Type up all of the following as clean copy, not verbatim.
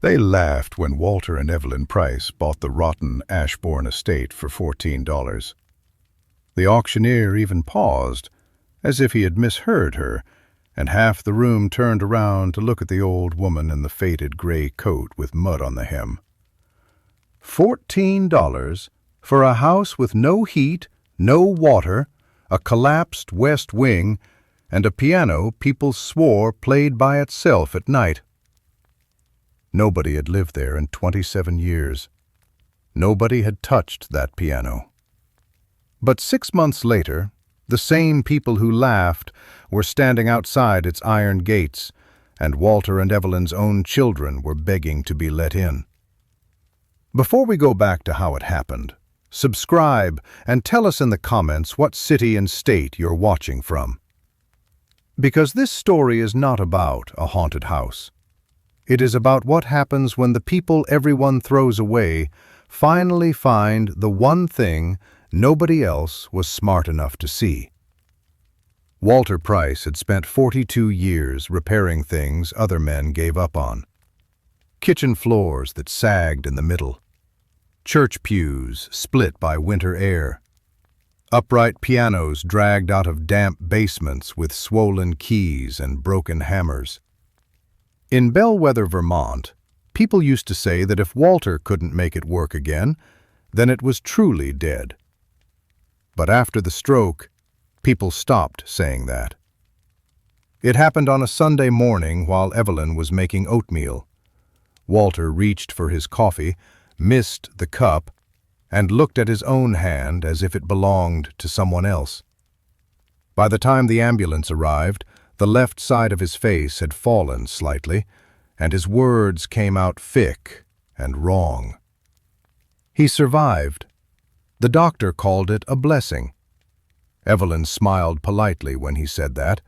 They laughed when Walter and Evelyn Price bought the rotten Ashbourne estate for $14. The auctioneer even paused, as if he had misheard her, and half the room turned around to look at the old woman in the faded gray coat with mud on the hem. $14 for a house with no heat, no water, a collapsed west wing, and a piano people swore played by itself at night. Nobody had lived there in 27 years. Nobody had touched that piano. But 6 months later, the same people who laughed were standing outside its iron gates, and Walter and Evelyn's own children were begging to be let in. Before we go back to how it happened, subscribe and tell us in the comments what city and state you're watching from. Because this story is not about a haunted house. It is about what happens when the people everyone throws away finally find the one thing nobody else was smart enough to see. Walter Price had spent 42 years repairing things other men gave up on. Kitchen floors that sagged in the middle. Church pews split by winter air. Upright pianos dragged out of damp basements with swollen keys and broken hammers. In Bellwether, Vermont, people used to say that if Walter couldn't make it work again, then it was truly dead. But after the stroke, people stopped saying that. It happened on a Sunday morning while Evelyn was making oatmeal. Walter reached for his coffee, missed the cup, and looked at his own hand as if it belonged to someone else. By the time the ambulance arrived, the left side of his face had fallen slightly, and his words came out thick and wrong. He survived. The doctor called it a blessing. Evelyn smiled politely when he said that,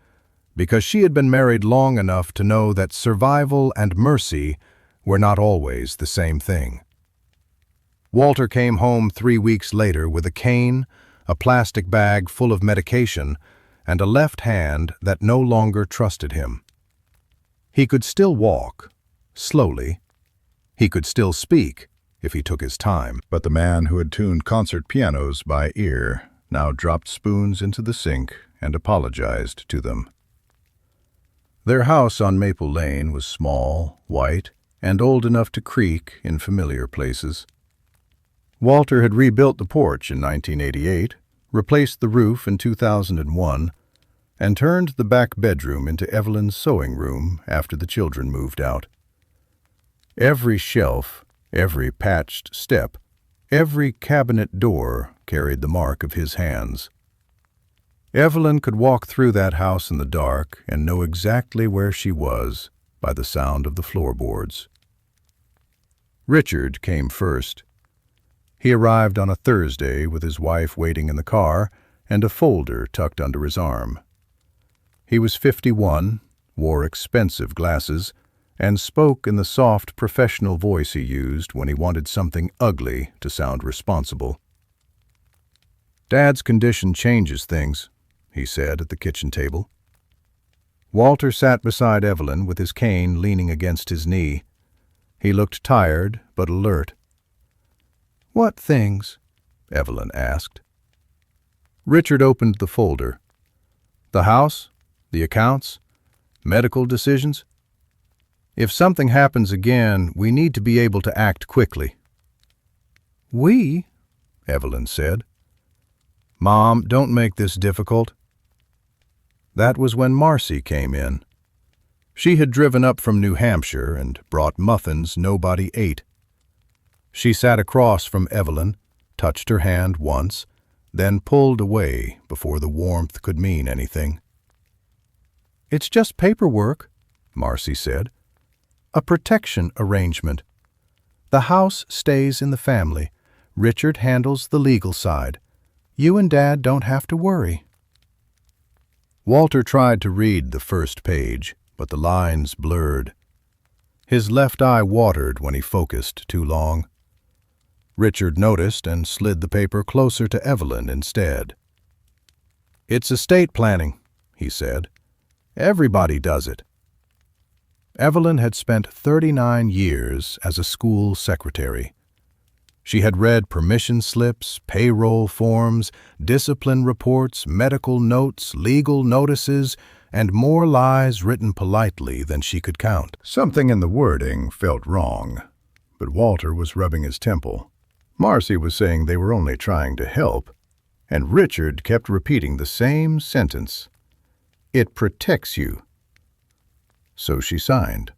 because she had been married long enough to know that survival and mercy were not always the same thing. Walter came home 3 weeks later with a cane, a plastic bag full of medication, and a left hand that no longer trusted him. He could still walk, slowly. He could still speak, if he took his time. But the man who had tuned concert pianos by ear now dropped spoons into the sink and apologized to them. Their house on Maple Lane was small, white, and old enough to creak in familiar places. Walter had rebuilt the porch in 1988, replaced the roof in 2001, and turned the back bedroom into Evelyn's sewing room after the children moved out. Every shelf, every patched step, every cabinet door carried the mark of his hands. Evelyn could walk through that house in the dark and know exactly where she was by the sound of the floorboards. Richard came first. He arrived on a Thursday with his wife waiting in the car and a folder tucked under his arm. He was 51, wore expensive glasses, and spoke in the soft professional voice he used when he wanted something ugly to sound responsible. "Dad's condition changes things," he said at the kitchen table. Walter sat beside Evelyn with his cane leaning against his knee. He looked tired but alert. "What things?" Evelyn asked. Richard opened the folder. "The house, the accounts, medical decisions. If something happens again, we need to be able to act quickly." "We?" Evelyn said. "Mom, don't make this difficult." That was when Marcy came in. She had driven up from New Hampshire and brought muffins nobody ate. She sat across from Evelyn, touched her hand once, then pulled away before the warmth could mean anything. "It's just paperwork," Marcy said. "A protection arrangement. The house stays in the family. Richard handles the legal side. You and Dad don't have to worry." Walter tried to read the first page, but the lines blurred. His left eye watered when he focused too long. Richard noticed and slid the paper closer to Evelyn instead. "It's estate planning," he said. "Everybody does it." Evelyn had spent 39 years as a school secretary. She had read permission slips, payroll forms, discipline reports, medical notes, legal notices, and more lies written politely than she could count. Something in the wording felt wrong, but Walter was rubbing his temple. Marcy was saying they were only trying to help, and Richard kept repeating the same sentence. It protects you. So she signed.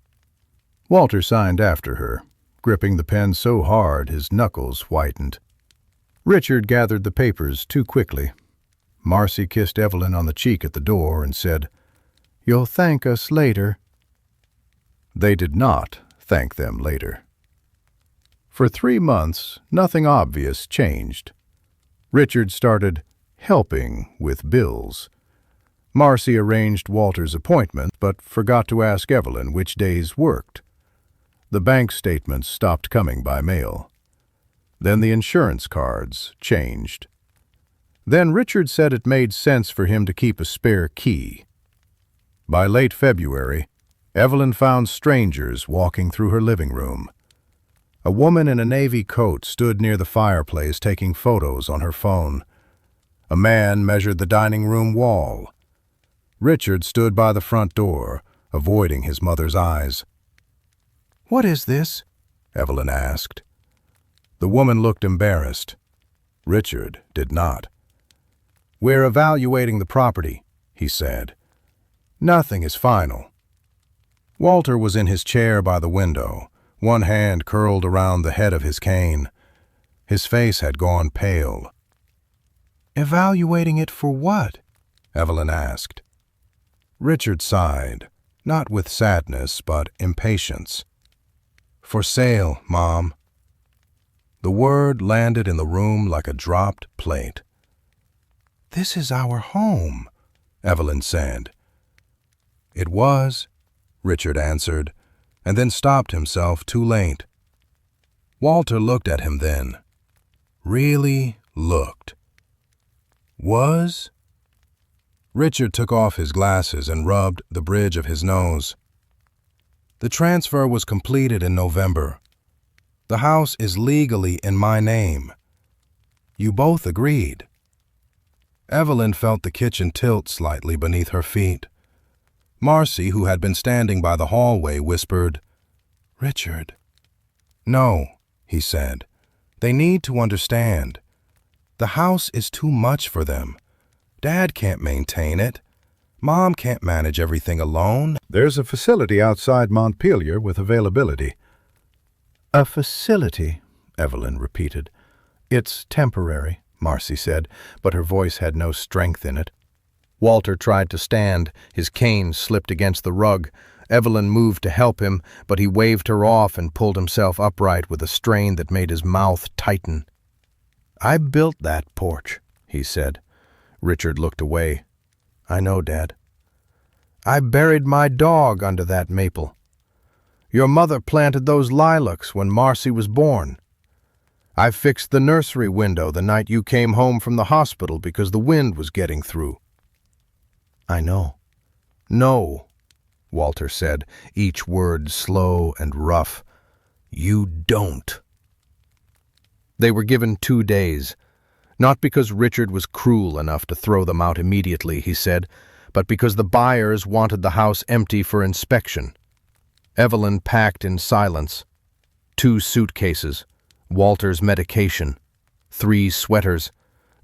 Walter signed after her, gripping the pen so hard his knuckles whitened. Richard gathered the papers too quickly. Marcy kissed Evelyn on the cheek at the door and said, "You'll thank us later." They did not thank them later. For 3 months, nothing obvious changed. Richard started helping with bills. Marcy arranged Walter's appointment, but forgot to ask Evelyn which days worked. The bank statements stopped coming by mail. Then the insurance cards changed. Then Richard said it made sense for him to keep a spare key. By late February, Evelyn found strangers walking through her living room. A woman in a navy coat stood near the fireplace taking photos on her phone. A man measured the dining room wall. Richard stood by the front door, avoiding his mother's eyes. "What is this?" Evelyn asked. The woman looked embarrassed. Richard did not. "We're evaluating the property," he said. "Nothing is final." Walter was in his chair by the window, one hand curled around the head of his cane. His face had gone pale. "Evaluating it for what?" Evelyn asked. Richard sighed, not with sadness but impatience. "For sale, Mom." The word landed in the room like a dropped plate. "This is our home," Evelyn said. "It was," Richard answered, and then stopped himself too late. Walter looked at him then. Really looked. Was? Richard took off his glasses and rubbed the bridge of his nose. "The transfer was completed in November. The house is legally in my name. You both agreed." Evelyn felt the kitchen tilt slightly beneath her feet. Marcy, who had been standing by the hallway, whispered, "Richard." "No," he said. "They need to understand. The house is too much for them. Dad can't maintain it. Mom can't manage everything alone. There's a facility outside Montpelier with availability." "A facility," Evelyn repeated. "It's temporary," Marcy said, but her voice had no strength in it. Walter tried to stand. His cane slipped against the rug. Evelyn moved to help him, but he waved her off and pulled himself upright with a strain that made his mouth tighten. "I built that porch," he said. Richard looked away. "I know, Dad. I buried my dog under that maple. Your mother planted those lilacs when Marcy was born. I fixed the nursery window the night you came home from the hospital because the wind was getting through." "I know." "No," Walter said, each word slow and rough. "You don't." They were given 2 days. Not because Richard was cruel enough to throw them out immediately, he said, but because the buyers wanted the house empty for inspection. Evelyn packed in silence. 2 suitcases, Walter's medication, 3 sweaters,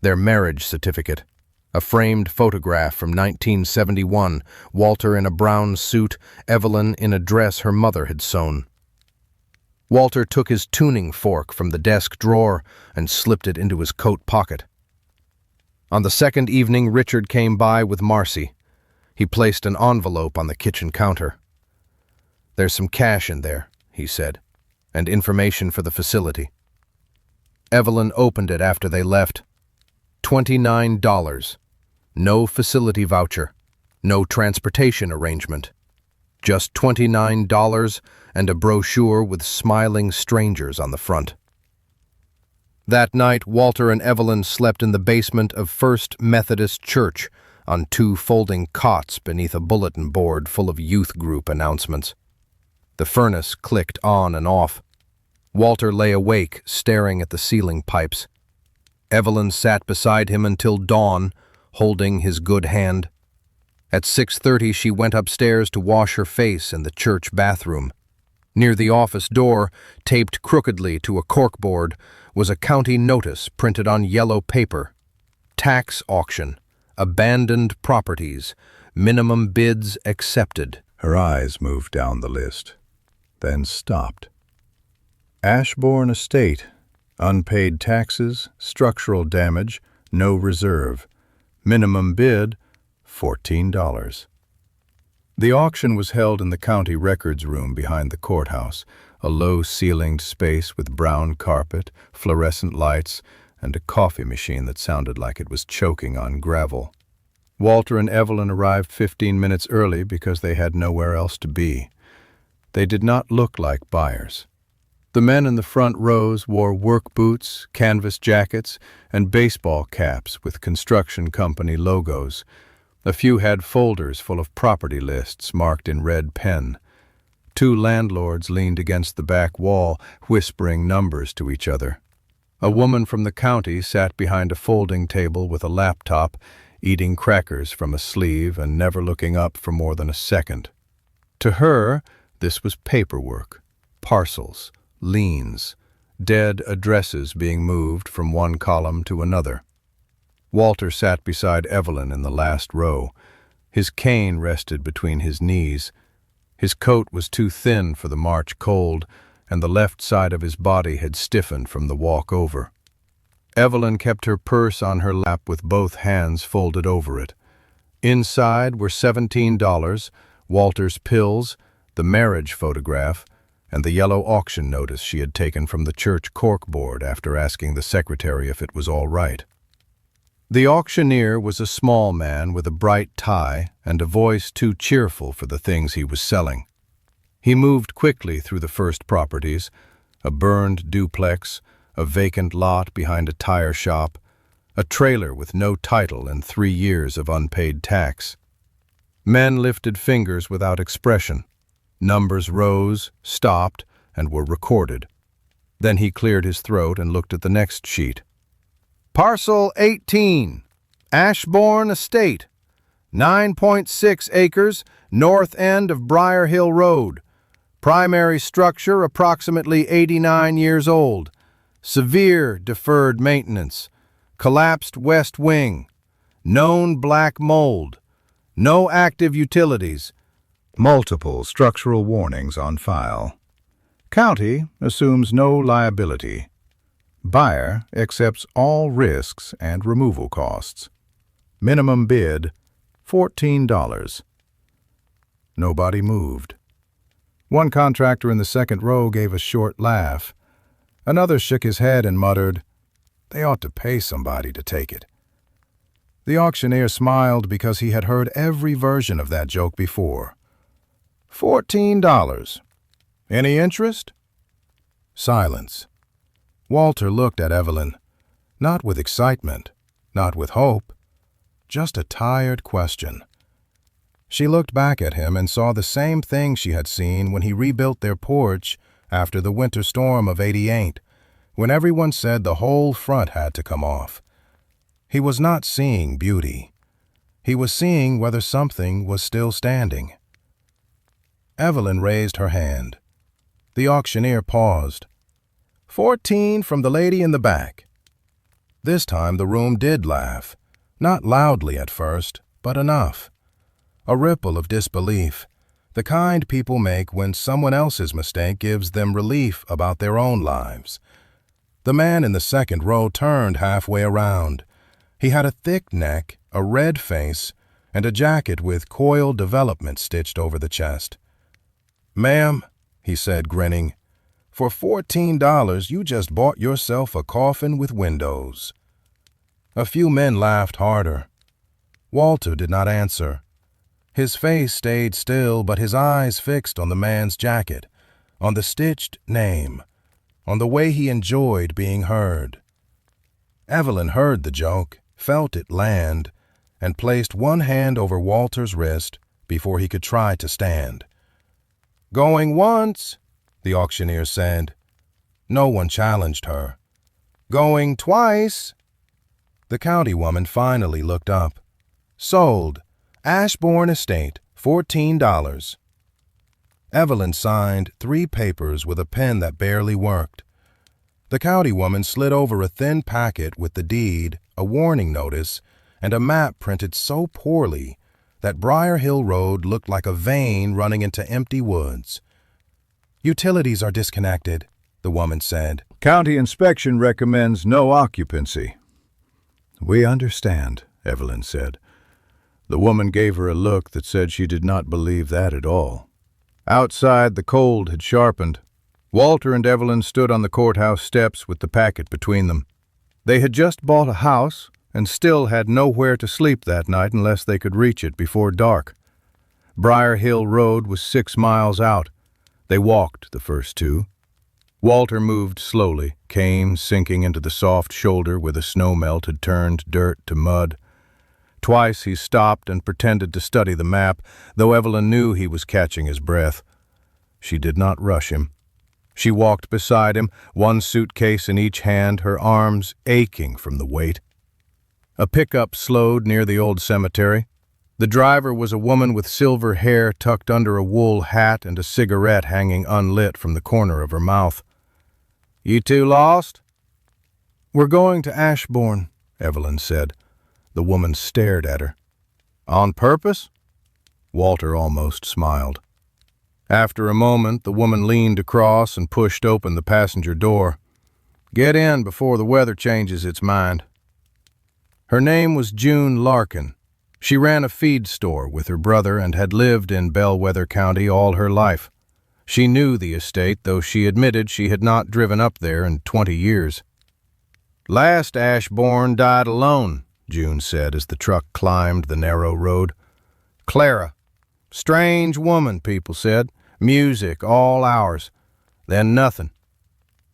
their marriage certificate, a framed photograph from 1971, Walter in a brown suit, Evelyn in a dress her mother had sewn. Walter took his tuning fork from the desk drawer and slipped it into his coat pocket. On the second evening, Richard came by with Marcy. He placed an envelope on the kitchen counter. "There's some cash in there," he said, "and information for the facility." Evelyn opened it after they left. $29. No facility voucher. No transportation arrangement. Just $29 and a brochure with smiling strangers on the front. That night, Walter and Evelyn slept in the basement of First Methodist Church on 2 folding cots beneath a bulletin board full of youth group announcements. The furnace clicked on and off. Walter lay awake, staring at the ceiling pipes. Evelyn sat beside him until dawn, holding his good hand. At 6:30 she went upstairs to wash her face in the church bathroom. Near the office door, taped crookedly to a corkboard, was a county notice printed on yellow paper. Tax auction. Abandoned properties. Minimum bids accepted. Her eyes moved down the list, then stopped. Ashbourne Estate. Unpaid taxes, structural damage, no reserve. Minimum bid, $14. The auction was held in the county records room behind the courthouse, a low-ceilinged space with brown carpet, fluorescent lights, and a coffee machine that sounded like it was choking on gravel. Walter and Evelyn arrived 15 minutes early because they had nowhere else to be. They did not look like buyers. The men in the front rows wore work boots, canvas jackets, and baseball caps with construction company logos. A few had folders full of property lists marked in red pen. Two landlords leaned against the back wall, whispering numbers to each other. A woman from the county sat behind a folding table with a laptop, eating crackers from a sleeve and never looking up for more than a second. To her, this was paperwork, parcels, liens, dead addresses being moved from one column to another. Walter sat beside Evelyn in the last row. His cane rested between his knees. His coat was too thin for the March cold, and the left side of his body had stiffened from the walk over. Evelyn kept her purse on her lap with both hands folded over it. Inside were $17, Walter's pills, the marriage photograph, and the yellow auction notice she had taken from the church corkboard after asking the secretary if it was all right. The auctioneer was a small man with a bright tie and a voice too cheerful for the things he was selling. He moved quickly through the first properties, a burned duplex, a vacant lot behind a tire shop, a trailer with no title and 3 years of unpaid tax. Men lifted fingers without expression. Numbers rose, stopped, and were recorded. Then he cleared his throat and looked at the next sheet. Parcel 18, Ashbourne Estate, 9.6 acres, north end of Briar Hill Road. Primary structure approximately 89 years old. Severe deferred maintenance. Collapsed west wing. Known black mold. No active utilities. Multiple structural warnings on file. County assumes no liability. Buyer accepts all risks and removal costs. Minimum bid, $14. Nobody moved. One contractor in the second row gave a short laugh. Another shook his head and muttered, "They ought to pay somebody to take it." The auctioneer smiled because he had heard every version of that joke before. $14. Any interest? Silence. Walter looked at Evelyn, not with excitement, not with hope, just a tired question. She looked back at him and saw the same thing she had seen when he rebuilt their porch after the winter storm of '88, when everyone said the whole front had to come off. He was not seeing beauty. He was seeing whether something was still standing. Evelyn raised her hand. The auctioneer paused. 14 from the lady in the back. This time the room did laugh, not loudly at first, but enough. A ripple of disbelief, the kind people make when someone else's mistake gives them relief about their own lives. The man in the second row turned halfway around. He had a thick neck, a red face, and a jacket with coil development stitched over the chest. "Ma'am," he said, grinning, "for $14 you just bought yourself a coffin with windows." A few men laughed harder. Walter did not answer. His face stayed still, but his eyes fixed on the man's jacket, on the stitched name, on the way he enjoyed being heard. Evelyn heard the joke, felt it land, and placed one hand over Walter's wrist before he could try to stand. Going once, the auctioneer said. No one challenged her. Going twice. The county woman finally looked up. Sold. Ashbourne Estate, $14. Evelyn signed 3 papers with a pen that barely worked. The county woman slid over a thin packet with the deed, a warning notice, and a map printed so poorly that Briar Hill Road looked like a vein running into empty woods. Utilities are disconnected, the woman said. County inspection recommends no occupancy. We understand, Evelyn said. The woman gave her a look that said she did not believe that at all. Outside, the cold had sharpened. Walter and Evelyn stood on the courthouse steps with the packet between them. They had just bought a house and still had nowhere to sleep that night unless they could reach it before dark. Briar Hill Road was 6 miles out. They walked the first 2. Walter moved slowly, cane sinking into the soft shoulder where the snowmelt had turned dirt to mud. Twice he stopped and pretended to study the map, though Evelyn knew he was catching his breath. She did not rush him. She walked beside him, one suitcase in each hand, her arms aching from the weight. A pickup slowed near the old cemetery. The driver was a woman with silver hair tucked under a wool hat and a cigarette hanging unlit from the corner of her mouth. "You 2 lost?" "We're going to Ashbourne," Evelyn said. The woman stared at her. "On purpose?" Walter almost smiled. After a moment, the woman leaned across and pushed open the passenger door. "Get in before the weather changes its mind." Her name was June Larkin. She ran a feed store with her brother and had lived in Bellwether County all her life. She knew the estate, though she admitted she had not driven up there in 20 years. "Last Ashbourne died alone," June said as the truck climbed the narrow road. "Clara. Strange woman, people said. Music all hours. Then nothing.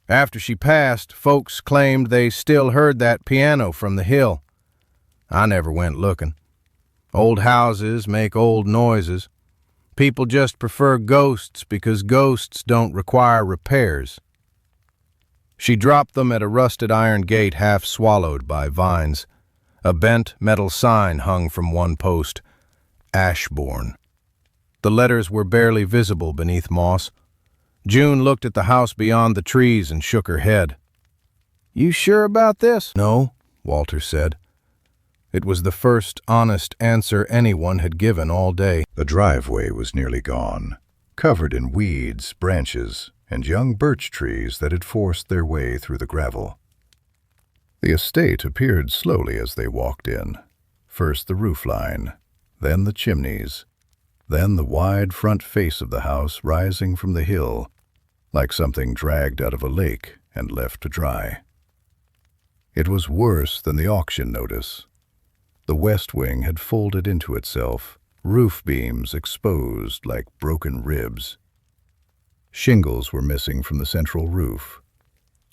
After she passed, folks claimed they still heard that piano from the hill. I never went looking. Old houses make old noises. People just prefer ghosts because ghosts don't require repairs." She dropped them at a rusted iron gate half swallowed by vines. A bent metal sign hung from one post. Ashbourne. The letters were barely visible beneath moss. June looked at the house beyond the trees and shook her head. "You sure about this?" "No," Walter said. It was the first honest answer anyone had given all day. The driveway was nearly gone, covered in weeds, branches, and young birch trees that had forced their way through the gravel. The estate appeared slowly as they walked in. First the roofline, then the chimneys, then the wide front face of the house rising from the hill, like something dragged out of a lake and left to dry. It was worse than the auction notice. The west wing had folded into itself, roof beams exposed like broken ribs. Shingles were missing from the central roof.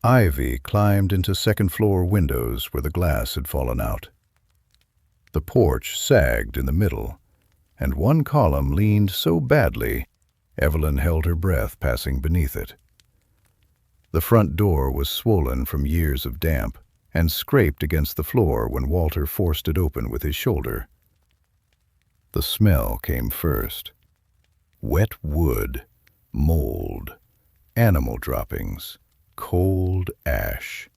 Ivy climbed into second-floor windows where the glass had fallen out. The porch sagged in the middle, and one column leaned so badly, Evelyn held her breath passing beneath it. The front door was swollen from years of damp, and scraped against the floor when Walter forced it open with his shoulder. The smell came first. Wet wood, mold, animal droppings, cold ash.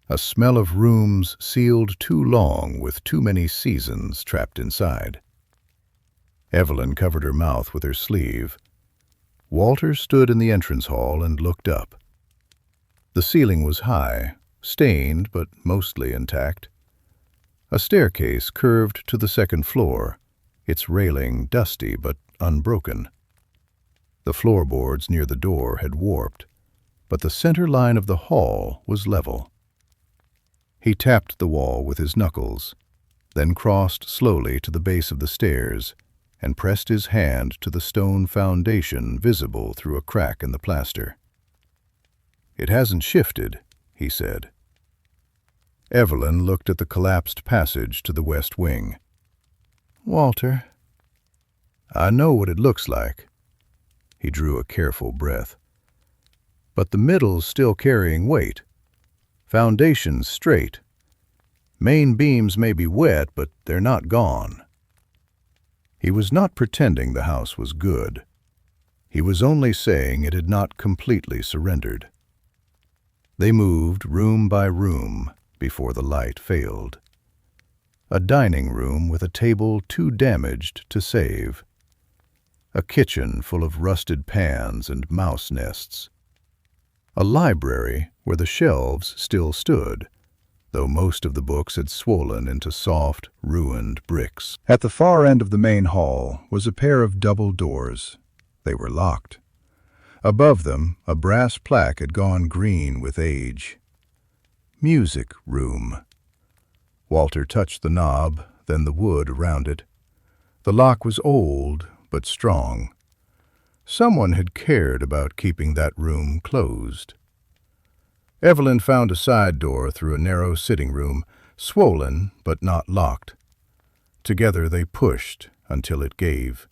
A smell of rooms sealed too long with too many seasons trapped inside. Evelyn covered her mouth with her sleeve. Walter stood in the entrance hall and looked up. The ceiling was high, stained but mostly intact. A staircase curved to the second floor, its railing dusty but unbroken. The floorboards near the door had warped, but the center line of the hall was level. He tapped the wall with his knuckles, then crossed slowly to the base of the stairs and pressed his hand to the stone foundation visible through a crack in the plaster. "It hasn't shifted," he said. Evelyn looked at the collapsed passage to the west wing. "Walter." "I know what it looks like." He drew a careful breath. But the middle's still carrying weight. Foundation's straight. Main beams may be wet, but they're not gone. He was not pretending the house was good. He was only saying it had not completely surrendered. They moved room by room before the light failed. A dining room with a table too damaged to save. A kitchen full of rusted pans and mouse nests. A library where the shelves still stood, though most of the books had swollen into soft, ruined bricks. At the far end of the main hall was a pair of double doors. They were locked. Above them, a brass plaque had gone green with age. Music room. Walter touched the knob, then the wood around it. The lock was old, but strong. Someone had cared about keeping that room closed. Evelyn found a side door through a narrow sitting room, swollen but not locked. Together they pushed until it gave.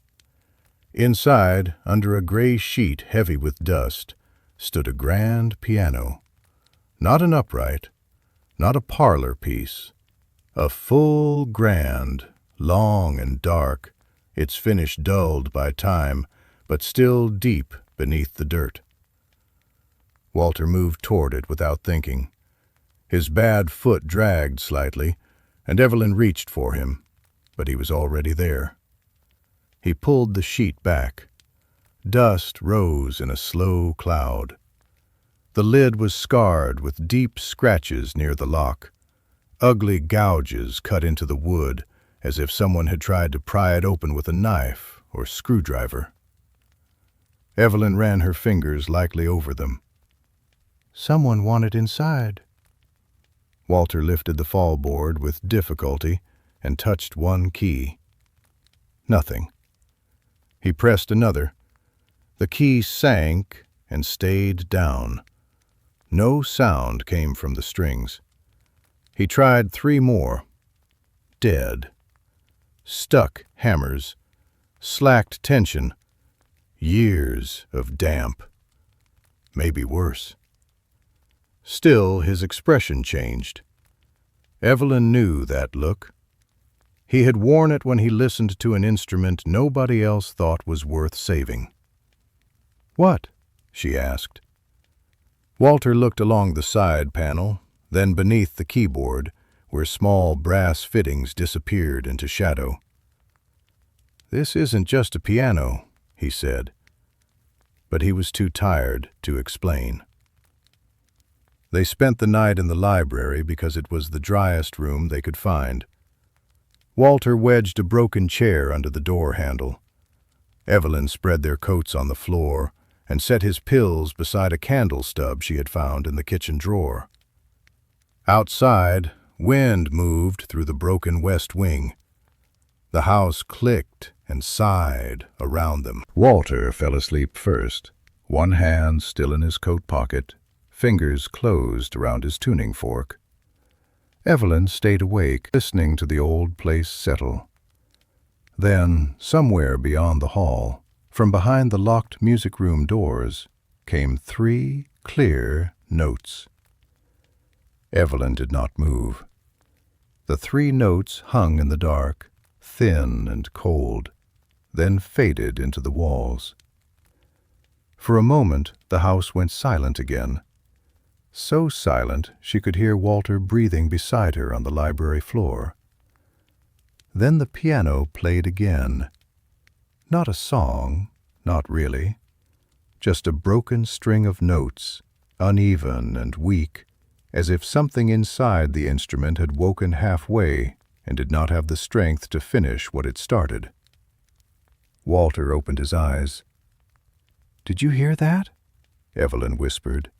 Inside, under a gray sheet heavy with dust, stood a grand piano. Not an upright, not a parlor piece. A full grand, long and dark, its finish dulled by time, but still deep beneath the dirt. Walter moved toward it without thinking. His bad foot dragged slightly, and Evelyn reached for him, but he was already there. He pulled the sheet back. Dust rose in a slow cloud. The lid was scarred with deep scratches near the lock. Ugly gouges cut into the wood, as if someone had tried to pry it open with a knife or screwdriver. Evelyn ran her fingers lightly over them. Someone wanted inside. Walter lifted the fallboard with difficulty and touched one key. Nothing. He pressed another. The key sank and stayed down. No sound came from the strings. He tried 3 more. Dead. Stuck hammers. Slacked tension. Years of damp. Maybe worse. Still, his expression changed. Evelyn knew that look. He had worn it when he listened to an instrument nobody else thought was worth saving. "What?" she asked. Walter looked along the side panel, then beneath the keyboard, where small brass fittings disappeared into shadow. "This isn't just a piano," he said. But he was too tired to explain. They spent the night in the library because it was the driest room they could find. Walter wedged a broken chair under the door handle. Evelyn spread their coats on the floor and set his pills beside a candle stub she had found in the kitchen drawer. Outside, wind moved through the broken west wing. The house clicked and sighed around them. Walter fell asleep first, one hand still in his coat pocket, fingers closed around his tuning fork. Evelyn stayed awake, listening to the old place settle. Then, somewhere beyond the hall, from behind the locked music room doors, came 3 clear notes. Evelyn did not move. The 3 notes hung in the dark, thin and cold, then faded into the walls. For a moment the house went silent again. So silent she could hear Walter breathing beside her on the library floor. Then the piano played again. Not a song, not really. Just a broken string of notes, uneven and weak, as if something inside the instrument had woken halfway and did not have the strength to finish what it started. Walter opened his eyes. "Did you hear that?" Evelyn whispered.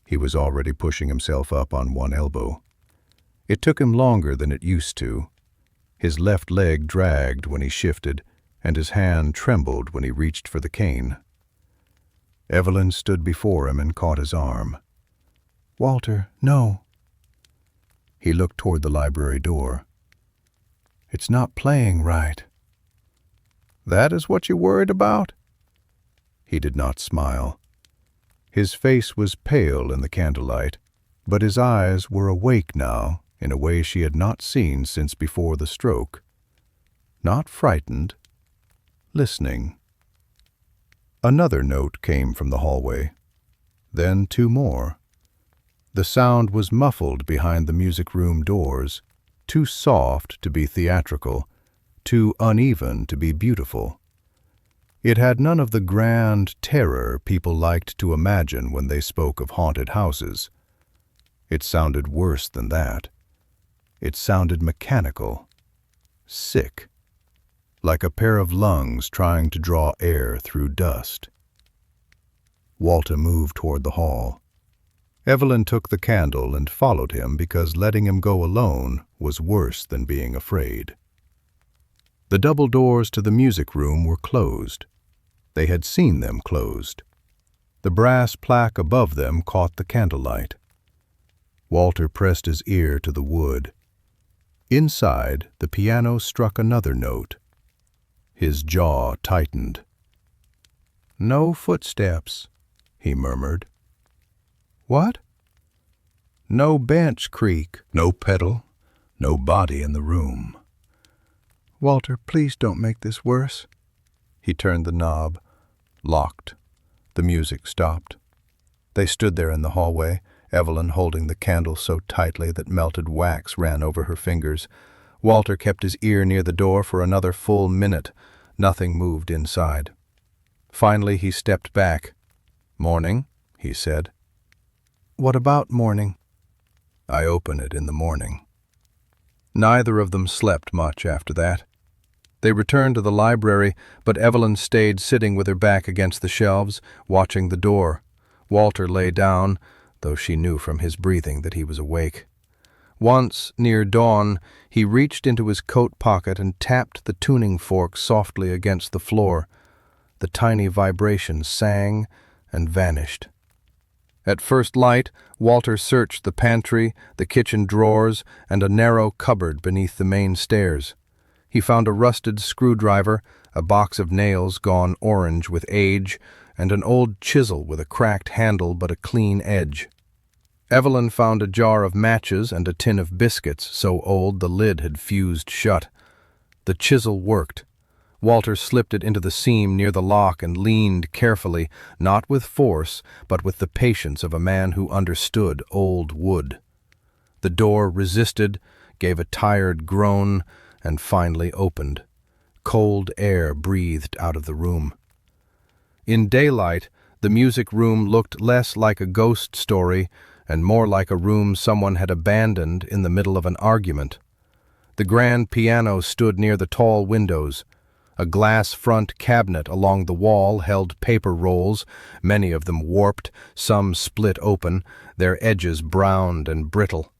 He was already pushing himself up on one elbow. It took him longer than it used to. His left leg dragged when he shifted, and his hand trembled when he reached for the cane. Evelyn stood before him and caught his arm. "Walter, no." He looked toward the library door. "It's not playing right." "That is what you worried about?" He did not smile. His face was pale in the candlelight, but his eyes were awake now in a way she had not seen since before the stroke. Not frightened, listening. Another note came from the hallway, then two more. The sound was muffled behind the music room doors, too soft to be theatrical, too uneven to be beautiful. It had none of the grand terror people liked to imagine when they spoke of haunted houses. It sounded worse than that. It sounded mechanical, sick, like a pair of lungs trying to draw air through dust. Walter moved toward the hall. Evelyn took the candle and followed him because letting him go alone was worse than being afraid. The double doors to the music room were closed. They had seen them closed. The brass plaque above them caught the candlelight. Walter pressed his ear to the wood. Inside, the piano struck another note. His jaw tightened. "No footsteps," he murmured. "What?" "No bench creak." No pedal, no body in the room. "Walter, please don't make this worse." He turned the knob. Locked. The music stopped. They stood there in the hallway, Evelyn holding the candle so tightly that melted wax ran over her fingers. Walter kept his ear near the door for another full minute. Nothing moved inside. Finally he stepped back. "Morning," he said. "What about morning?" "I open it in the morning." Neither of them slept much after that. They returned to the library, but Evelyn stayed sitting with her back against the shelves, watching the door. Walter lay down, though she knew from his breathing that he was awake. Once, near dawn, he reached into his coat pocket and tapped the tuning fork softly against the floor. The tiny vibration sang and vanished. At first light, Walter searched the pantry, the kitchen drawers, and a narrow cupboard beneath the main stairs. He found a rusted screwdriver, a box of nails gone orange with age, and an old chisel with a cracked handle but a clean edge. Evelyn found a jar of matches and a tin of biscuits, so old the lid had fused shut. The chisel worked. Walter slipped it into the seam near the lock and leaned carefully, not with force, but with the patience of a man who understood old wood. The door resisted, gave a tired groan, and finally opened. Cold air breathed out of the room. In daylight, the music room looked less like a ghost story and more like a room someone had abandoned in the middle of an argument. The grand piano stood near the tall windows. A glass front cabinet along the wall held paper rolls, many of them warped, some split open, their edges browned and brittle.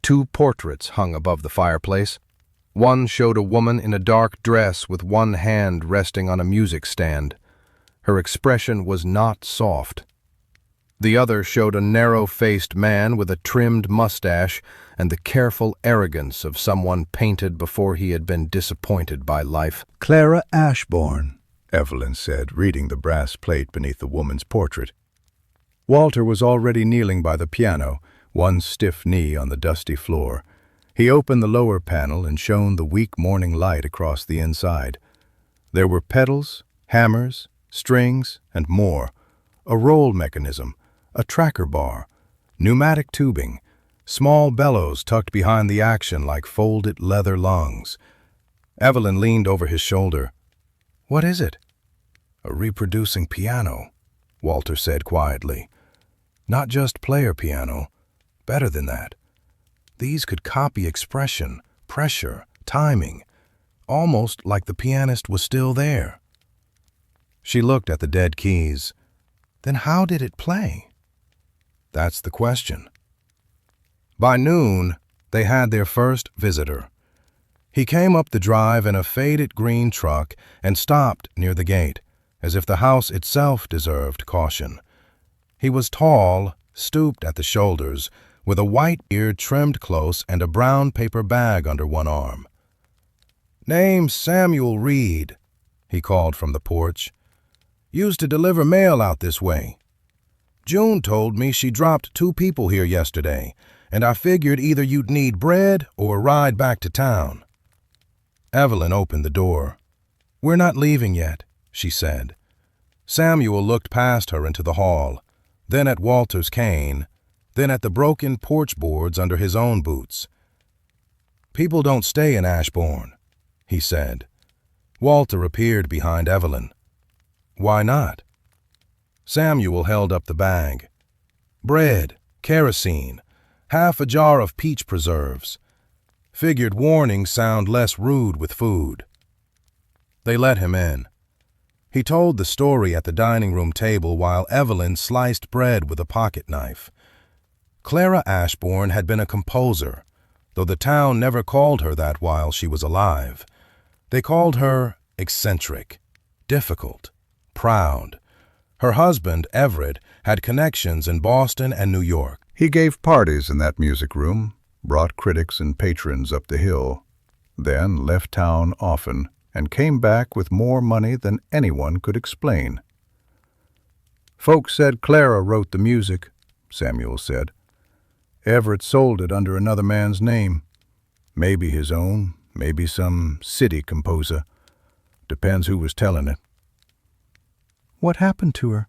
Two portraits hung above the fireplace. One showed a woman in a dark dress with one hand resting on a music stand. Her expression was not soft. The other showed a narrow-faced man with a trimmed mustache and the careful arrogance of someone painted before he had been disappointed by life. "Clara Ashbourne," Evelyn said, reading the brass plate beneath the woman's portrait. Walter was already kneeling by the piano, one stiff knee on the dusty floor. He opened the lower panel and shone the weak morning light across the inside. There were pedals, hammers, strings, and more. A roll mechanism, a tracker bar, pneumatic tubing, small bellows tucked behind the action like folded leather lungs. Evelyn leaned over his shoulder. "What is it?" "A reproducing piano," Walter said quietly. "Not just player piano. Better than that. These could copy expression, pressure, timing, almost like the pianist was still there." She looked at the dead keys. "Then how did it play?" "That's the question." By noon, they had their first visitor. He came up the drive in a faded green truck and stopped near the gate, as if the house itself deserved caution. He was tall, stooped at the shoulders, with a white beard trimmed close and a brown paper bag under one arm. "Name's Samuel Reed," he called from the porch. Used to deliver mail out this way. June told me she dropped 2 people here yesterday, and I figured either you'd need bread or a ride back to town." Evelyn opened the door. "We're not leaving yet," she said. Samuel looked past her into the hall, then at Walter's cane, then at the broken porch boards under his own boots. "People don't stay in Ashbourne," he said. Walter appeared behind Evelyn. "Why not?" Samuel held up the bag. "Bread, kerosene, half a jar of peach preserves. Figured warnings sound less rude with food." They let him in. He told the story at the dining room table while Evelyn sliced bread with a pocket knife. Clara Ashbourne had been a composer, though the town never called her that while she was alive. They called her eccentric, difficult, proud. Her husband, Everett, had connections in Boston and New York. He gave parties in that music room, brought critics and patrons up the hill, then left town often and came back with more money than anyone could explain. "Folks said Clara wrote the music," Samuel said. "Everett sold it under another man's name. Maybe his own, maybe some city composer. Depends who was telling it." "What happened to her?"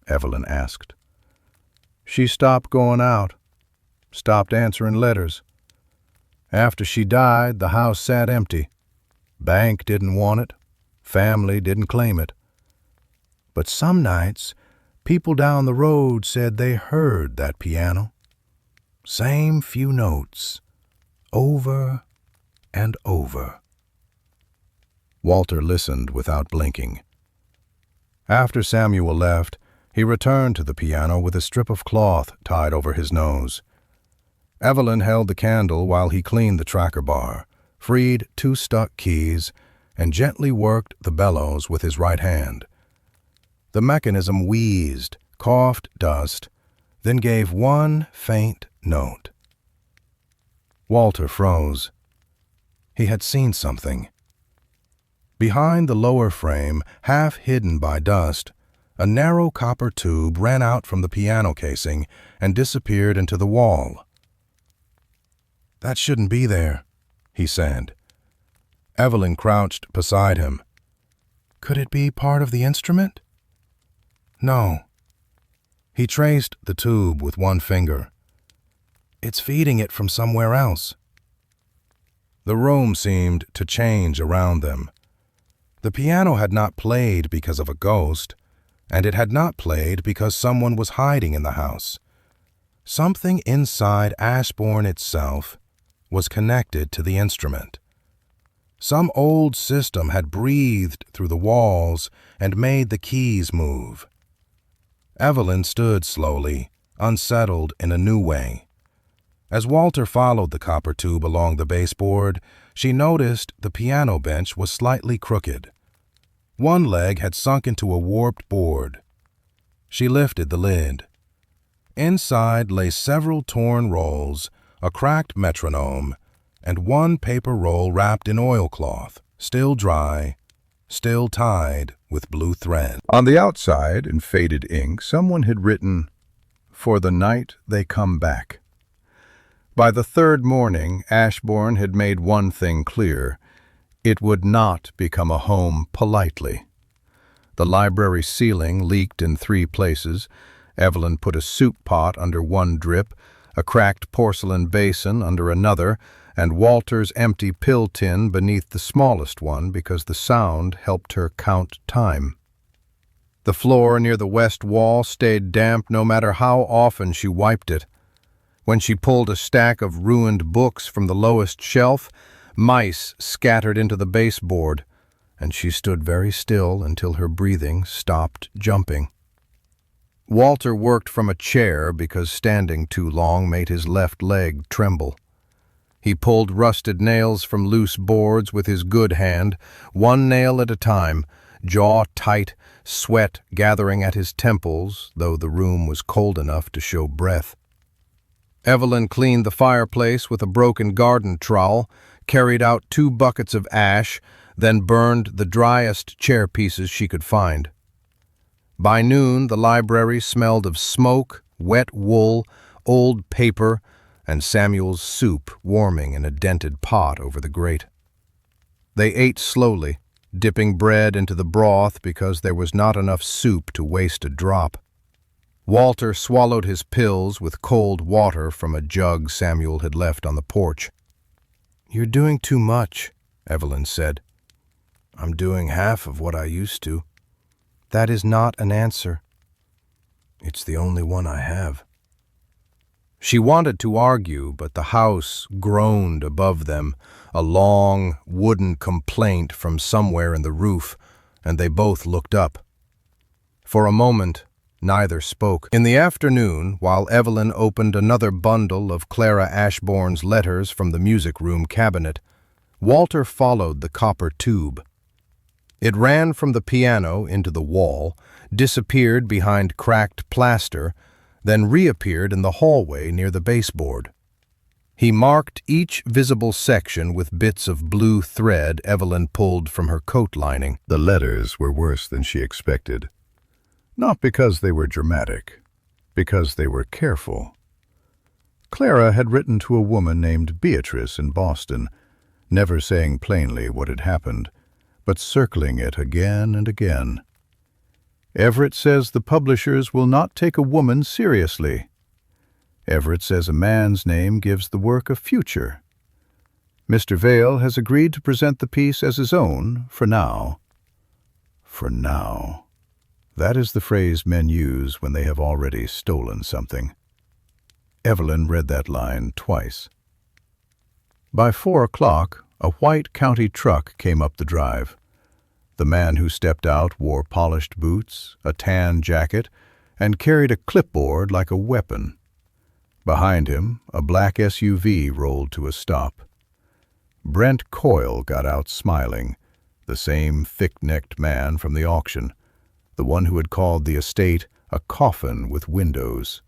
Evelyn asked. "She stopped going out, stopped answering letters. After she died, the house sat empty. Bank didn't want it, family didn't claim it. But some nights, people down the road said they heard that piano. Same few notes, over and over." Walter listened without blinking. After Samuel left, he returned to the piano with a strip of cloth tied over his nose. Evelyn held the candle while he cleaned the tracker bar, freed 2 stuck keys, and gently worked the bellows with his right hand. The mechanism wheezed, coughed dust, then gave one faint note. Walter froze. He had seen something. Behind the lower frame, half hidden by dust, a narrow copper tube ran out from the piano casing and disappeared into the wall. "That shouldn't be there," he said. Evelyn crouched beside him. "Could it be part of the instrument?" "No." He traced the tube with one finger. "It's feeding it from somewhere else." The room seemed to change around them. The piano had not played because of a ghost, and it had not played because someone was hiding in the house. Something inside Ashbourne itself was connected to the instrument. Some old system had breathed through the walls and made the keys move. Evelyn stood slowly, unsettled in a new way. As Walter followed the copper tube along the baseboard, she noticed the piano bench was slightly crooked. One leg had sunk into a warped board. She lifted the lid. Inside lay several torn rolls, a cracked metronome, and one paper roll wrapped in oilcloth, still dry, still tied with blue thread. On the outside, in faded ink, someone had written, "For the night they come back." By the 3rd morning, Ashbourne had made one thing clear. It would not become a home politely. The library ceiling leaked in 3 places. Evelyn put a soup pot under one drip, a cracked porcelain basin under another, and Walter's empty pill tin beneath the smallest one because the sound helped her count time. The floor near the west wall stayed damp no matter how often she wiped it. When she pulled a stack of ruined books from the lowest shelf, mice scattered into the baseboard, and she stood very still until her breathing stopped jumping. Walter worked from a chair because standing too long made his left leg tremble. He pulled rusted nails from loose boards with his good hand, one nail at a time, jaw tight, sweat gathering at his temples, though the room was cold enough to show breath. Evelyn cleaned the fireplace with a broken garden trowel, carried out 2 buckets of ash, then burned the driest chair pieces she could find. By noon, the library smelled of smoke, wet wool, old paper, and Samuel's soup warming in a dented pot over the grate. They ate slowly, dipping bread into the broth because there was not enough soup to waste a drop. Walter swallowed his pills with cold water from a jug Samuel had left on the porch. "You're doing too much," Evelyn said. "I'm doing half of what I used to." "That is not an answer." "It's the only one I have." She wanted to argue, but the house groaned above them, a long, wooden complaint from somewhere in the roof, and they both looked up. For a moment, neither spoke. In the afternoon, while Evelyn opened another bundle of Clara Ashbourne's letters from the music-room cabinet, Walter followed the copper tube. It ran from the piano into the wall, disappeared behind cracked plaster, then reappeared in the hallway near the baseboard. He marked each visible section with bits of blue thread Evelyn pulled from her coat lining. The letters were worse than she expected. Not because they were dramatic, because they were careful. Clara had written to a woman named Beatrice in Boston, never saying plainly what had happened, but circling it again and again. Everett says the publishers will not take a woman seriously. Everett says a man's name gives the work a future. Mr. Vail has agreed to present the piece as his own, for now. For now. That is the phrase men use when they have already stolen something. Evelyn read that line twice. By 4 o'clock, a white county truck came up the drive. The man who stepped out wore polished boots, a tan jacket, and carried a clipboard like a weapon. Behind him, a black SUV rolled to a stop. Brent Coyle got out smiling, the same thick-necked man from the auction, the one who had called the estate a coffin with windows.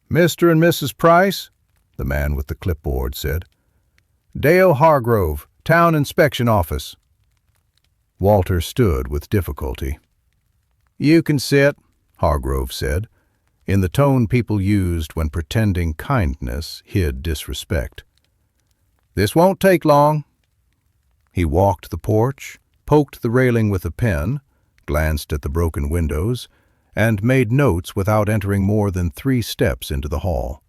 "Mr. and Mrs. Price," the man with the clipboard said. "Dale Hargrove, Town Inspection Office." Walter stood with difficulty. "You can sit," Hargrove said, in the tone people used when pretending kindness hid disrespect. "This won't take long." He walked the porch, poked the railing with a pen, glanced at the broken windows, and made notes without entering more than 3 steps into the hall.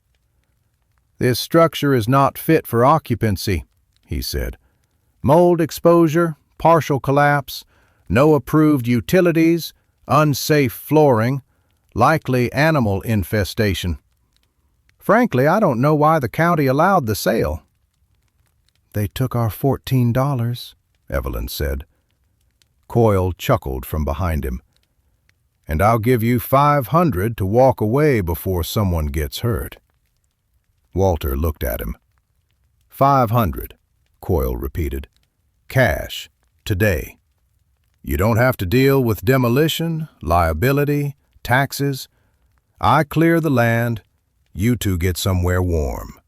"This structure is not fit for occupancy," he said. "Mold exposure, partial collapse, no approved utilities, unsafe flooring, likely animal infestation. Frankly, I don't know why the county allowed the sale." "They took our $14, Evelyn said. Coyle chuckled from behind him. "And I'll give you $500 to walk away before someone gets hurt." Walter looked at him. $500, Coyle repeated. "Cash. Today. You don't have to deal with demolition, liability, taxes. I clear the land, you two get somewhere warm."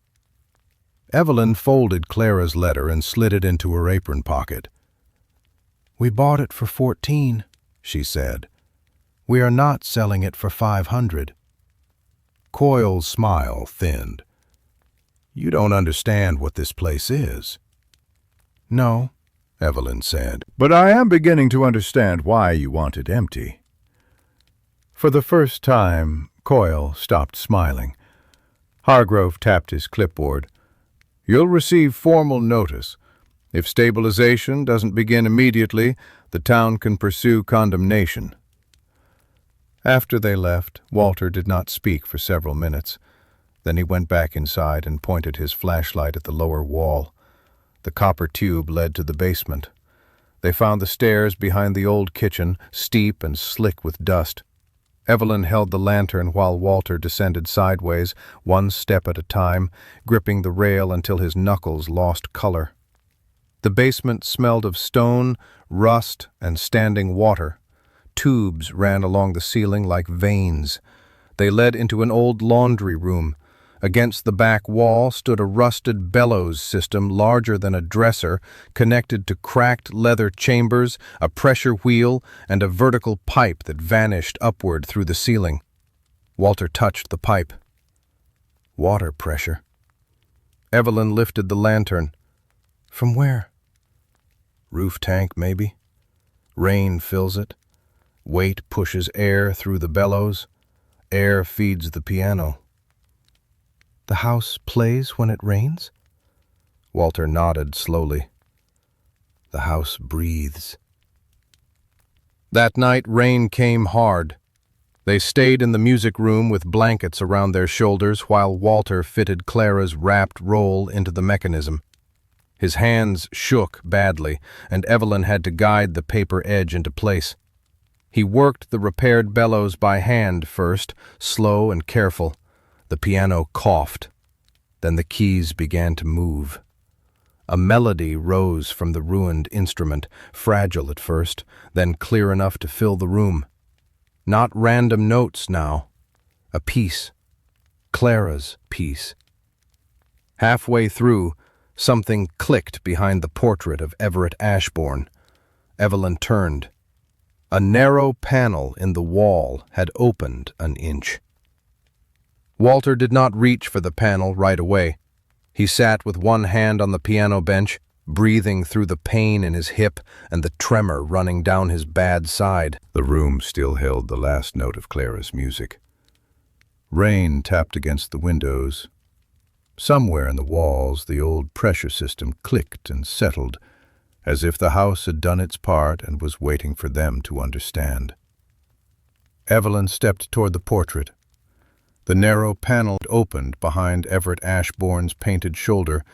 Evelyn folded Clara's letter and slid it into her apron pocket. "We bought it for $14, she said. "We are not selling it for $500. Coyle's smile thinned. "You don't understand what this place is." "No," Evelyn said. "But I am beginning to understand why you want it empty." For the first time, Coyle stopped smiling. Hargrove tapped his clipboard. "You'll receive formal notice. If stabilization doesn't begin immediately, the town can pursue condemnation." After they left, Walter did not speak for several minutes. Then he went back inside and pointed his flashlight at the lower wall. The copper tube led to the basement. They found the stairs behind the old kitchen, steep and slick with dust. Evelyn held the lantern while Walter descended sideways, 1 step at a time, gripping the rail until his knuckles lost color. The basement smelled of stone, rust, and standing water. Tubes ran along the ceiling like veins. They led into an old laundry room, Against the back wall stood a rusted bellows system larger than a dresser, connected to cracked leather chambers, a pressure wheel, and a vertical pipe that vanished upward through the ceiling. Walter touched the pipe. Water pressure. Evelyn lifted the lantern. From where? Roof tank, maybe? Rain fills it. Weight pushes air through the bellows. Air feeds the piano. The house plays when it rains? Walter nodded slowly. The house breathes. That night, rain came hard. They stayed in the music room with blankets around their shoulders while Walter fitted Clara's wrapped roll into the mechanism. His hands shook badly, and Evelyn had to guide the paper edge into place. He worked the repaired bellows by hand first, slow and careful. The piano coughed. Then the keys began to move. A melody rose from the ruined instrument, fragile at first, then clear enough to fill the room. Not random notes now. A piece. Clara's piece. Halfway through, something clicked behind the portrait of Everett Ashbourne. Evelyn turned. A narrow panel in the wall had opened an inch. Walter did not reach for the panel right away. He sat with one hand on the piano bench, breathing through the pain in his hip and the tremor running down his bad side. The room still held the last note of Clara's music. Rain tapped against the windows. Somewhere in the walls, the old pressure system clicked and settled, as if the house had done its part and was waiting for them to understand. Evelyn stepped toward the portrait. The narrow panel opened behind Everett Ashbourne's painted shoulder,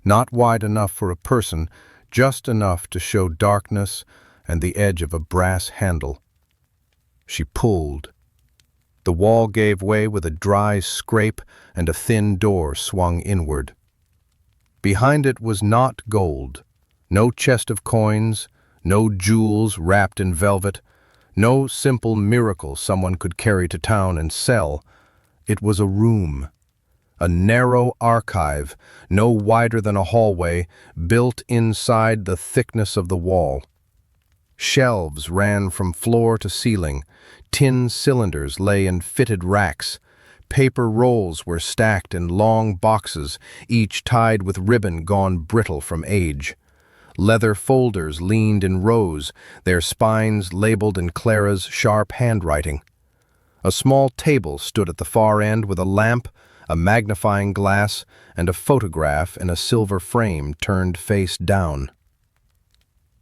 not wide enough for a person, just enough to show darkness and the edge of a brass handle. She pulled. The wall gave way with a dry scrape, and a thin door swung inward. Behind it was not gold, no chest of coins, no jewels wrapped in velvet, no simple miracle someone could carry to town and sell. It was a room. A narrow archive, no wider than a hallway, built inside the thickness of the wall. Shelves ran from floor to ceiling. Tin cylinders lay in fitted racks. Paper rolls were stacked in long boxes, each tied with ribbon gone brittle from age. Leather folders leaned in rows, their spines labeled in Clara's sharp handwriting. A small table stood at the far end with a lamp, a magnifying glass, and a photograph in a silver frame turned face down.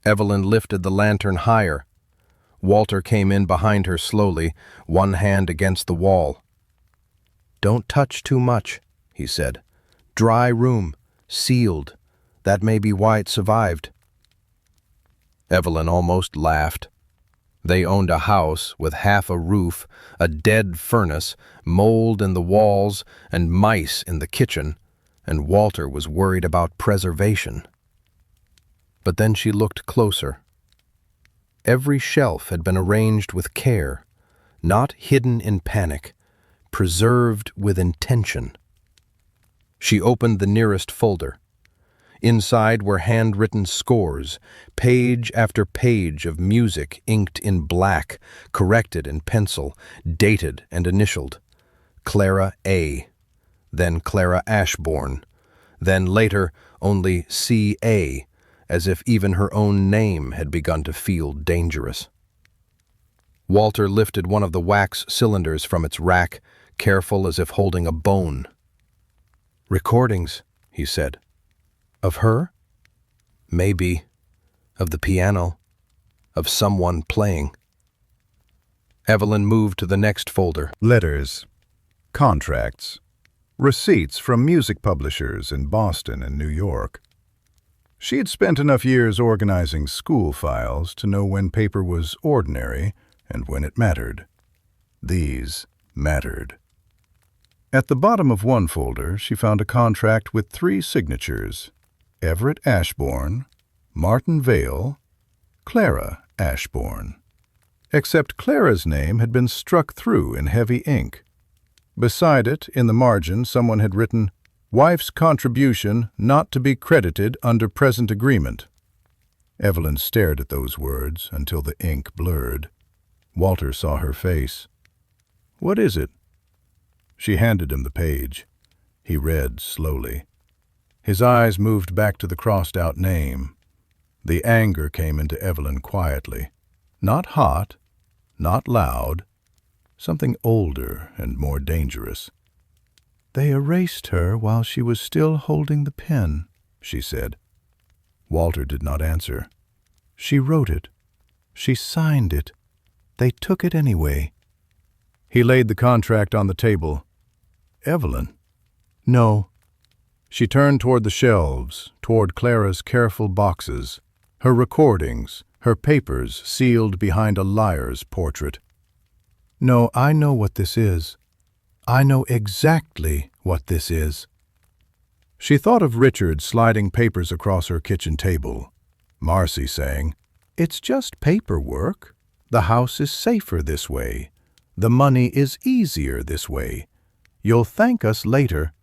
Evelyn lifted the lantern higher. Walter came in behind her slowly, one hand against the wall. "Don't touch too much," he said. "Dry room, sealed. That may be why it survived." Evelyn almost laughed. They owned a house with half a roof, a dead furnace, mold in the walls, and mice in the kitchen, and Walter was worried about preservation. But then she looked closer. Every shelf had been arranged with care, not hidden in panic, preserved with intention. She opened the nearest folder. Inside were handwritten scores, page after page of music inked in black, corrected in pencil, dated and initialed. Clara A., then Clara Ashbourne, then later only C.A., as if even her own name had begun to feel dangerous. Walter lifted one of the wax cylinders from its rack, careful as if holding a bone. "Recordings," he said. "Of her? Maybe. Of the piano. Of someone playing." Evelyn moved to the next folder. Letters, contracts, receipts from music publishers in Boston and New York. She had spent enough years organizing school files to know when paper was ordinary and when it mattered. These mattered. At the bottom of one folder, she found a contract with 3 signatures: Everett Ashbourne, Martin Vale, Clara Ashbourne. Except Clara's name had been struck through in heavy ink. Beside it, in the margin, someone had written, "Wife's contribution not to be credited under present agreement." Evelyn stared at those words until the ink blurred. Walter saw her face. "What is it?" She handed him the page. He read slowly. His eyes moved back to the crossed-out name. The anger came into Evelyn quietly. Not hot, not loud, something older and more dangerous. "They erased her while she was still holding the pen," she said. Walter did not answer. "She wrote it. She signed it. They took it anyway." He laid the contract on the table. "Evelyn?" "No." She turned toward the shelves, toward Clara's careful boxes, her recordings, her papers sealed behind a liar's portrait. "No, I know what this is. I know exactly what this is." She thought of Richard sliding papers across her kitchen table, Marcy saying, "It's just paperwork. The house is safer this way. The money is easier this way. You'll thank us later."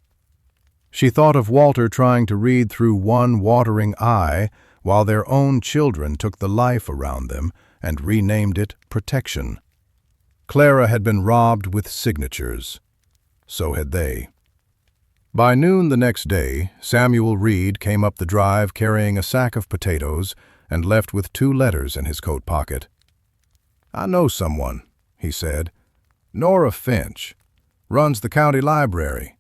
She thought of Walter trying to read through one watering eye while their own children took the life around them and renamed it protection. Clara had been robbed with signatures. So had they. By noon the next day, Samuel Reed came up the drive carrying a sack of potatoes and left with 2 letters in his coat pocket. "I know someone," he said. "Nora Finch. Runs the county library.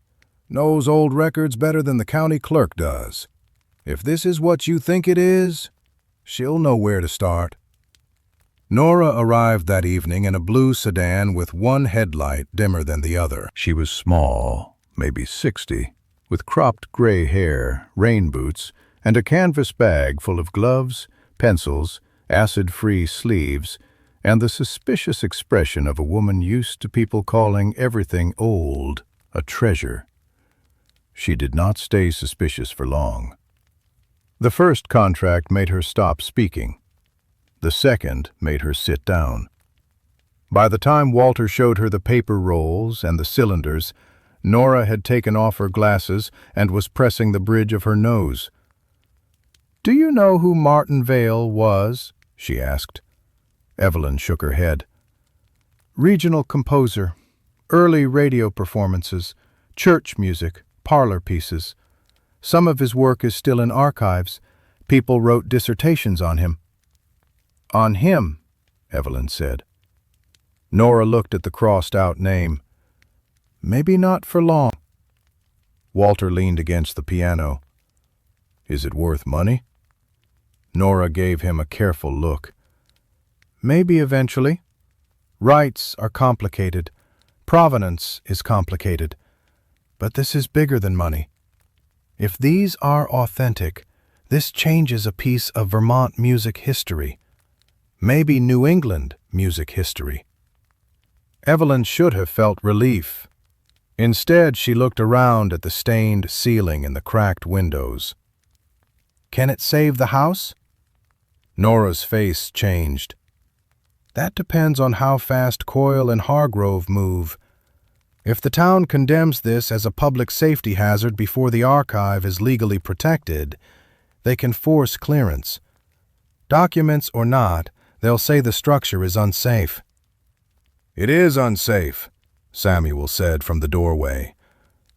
Knows old records better than the county clerk does. If this is what you think it is, she'll know where to start." Nora arrived that evening in a blue sedan with one headlight dimmer than the other. She was small, maybe 60, with cropped gray hair, rain boots, and a canvas bag full of gloves, pencils, acid-free sleeves, and the suspicious expression of a woman used to people calling everything old a treasure. She did not stay suspicious for long. The first contract made her stop speaking. The second made her sit down. By the time Walter showed her the paper rolls and the cylinders, Nora had taken off her glasses and was pressing the bridge of her nose. "Do you know who Martin Vale was?" she asked. Evelyn shook her head. "Regional composer, early radio performances, church music, parlor pieces. Some of his work is still in archives. People wrote dissertations on him." "On him," Evelyn said. Nora looked at the crossed-out name. "Maybe not for long." Walter leaned against the piano. "Is it worth money?" Nora gave him a careful look. "Maybe eventually. Rights are complicated. Provenance is complicated. But this is bigger than money. If these are authentic, this changes a piece of Vermont music history. Maybe New England music history." Evelyn should have felt relief. Instead, she looked around at the stained ceiling and the cracked windows. "Can it save the house?" Nora's face changed. "That depends on how fast Coyle and Hargrove move. If the town condemns this as a public safety hazard before the archive is legally protected, they can force clearance. Documents or not, they'll say the structure is unsafe." "It is unsafe," Samuel said from the doorway.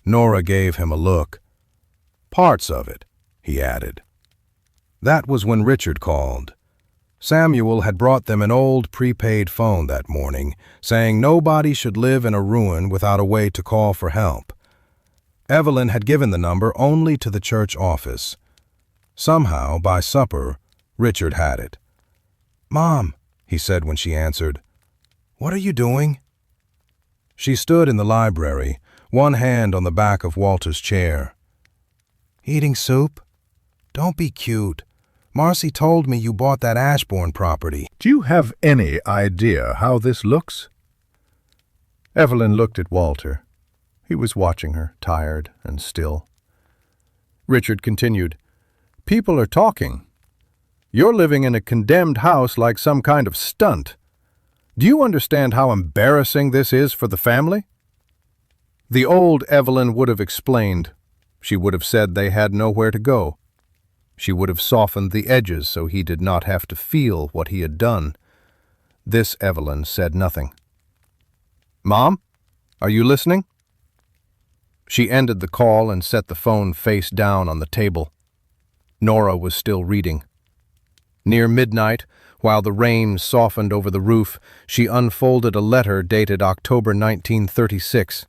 Nora gave him a look. "Parts of it," he added. That was when Richard called. Samuel had brought them an old prepaid phone that morning, saying nobody should live in a ruin without a way to call for help. Evelyn had given the number only to the church office. Somehow, by supper, Richard had it. "Mom," he said when she answered, "what are you doing?" She stood in the library, one hand on the back of Walter's chair. "Eating soup? Don't be cute. Marcy told me you bought that Ashbourne property." "Do you have any idea how this looks?" Evelyn looked at Walter. He was watching her, tired and still. Richard continued, "People are talking. You're living in a condemned house like some kind of stunt. Do you understand how embarrassing this is for the family?" The old Evelyn would have explained. She would have said they had nowhere to go. She would have softened the edges so he did not have to feel what he had done. This Evelyn said nothing. "Mom, are you listening?" She ended the call and set the phone face down on the table. Nora was still reading. Near midnight, while the rain softened over the roof, she unfolded a letter dated October 1936.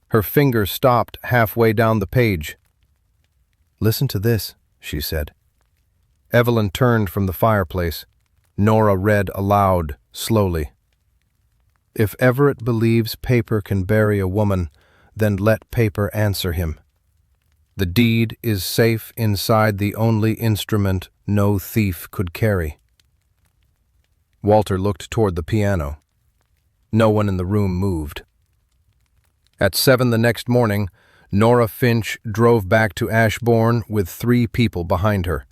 Her finger stopped halfway down the page. "Listen to this," she said. Evelyn turned from the fireplace. Nora read aloud, slowly. "If Everett believes paper can bury a woman, then let paper answer him. The deed is safe inside the only instrument no thief could carry." Walter looked toward the piano. No one in the room moved. At 7 the next morning, Nora Finch drove back to Ashbourne with 3 people behind her: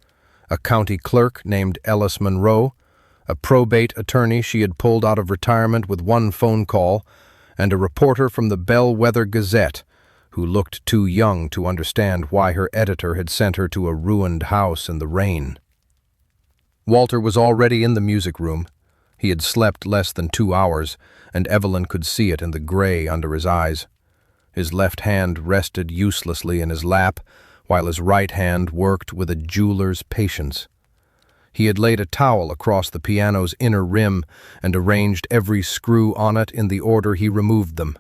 a county clerk named Ellis Monroe, a probate attorney she had pulled out of retirement with 1 phone call, and a reporter from the Bellwether Gazette, who looked too young to understand why her editor had sent her to a ruined house in the rain. Walter was already in the music room. He had slept less than 2 hours, and Evelyn could see it in the gray under his eyes. His left hand rested uselessly in his lap, while his right hand worked with a jeweler's patience. He had laid a towel across the piano's inner rim and arranged every screw on it in the order he removed them.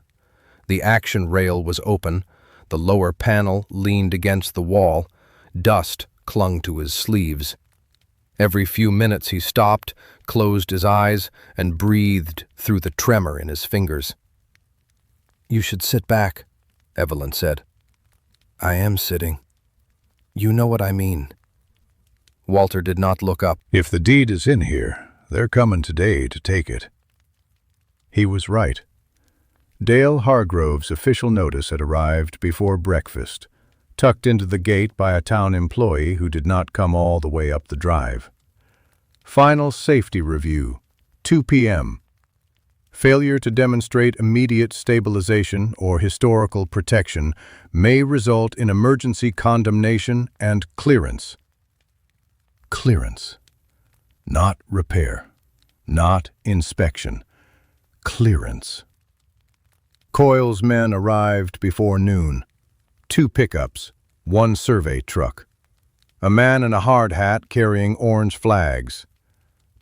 The action rail was open, the lower panel leaned against the wall, dust clung to his sleeves. Every few minutes he stopped, closed his eyes, and breathed through the tremor in his fingers. "You should sit back," Evelyn said. "I am sitting. You know what I mean." Walter did not look up. If the deed is in here, they're coming today to take it. He was right. Dale Hargrove's official notice had arrived before breakfast, tucked into the gate by a town employee who did not come all the way up the drive. Final safety review, 2 p.m. Failure to demonstrate immediate stabilization or historical protection may result in emergency condemnation and clearance. Clearance. Not repair. Not inspection. Clearance. Coyle's men arrived before noon. 2 pickups, 1 survey truck. A man in a hard hat carrying orange flags.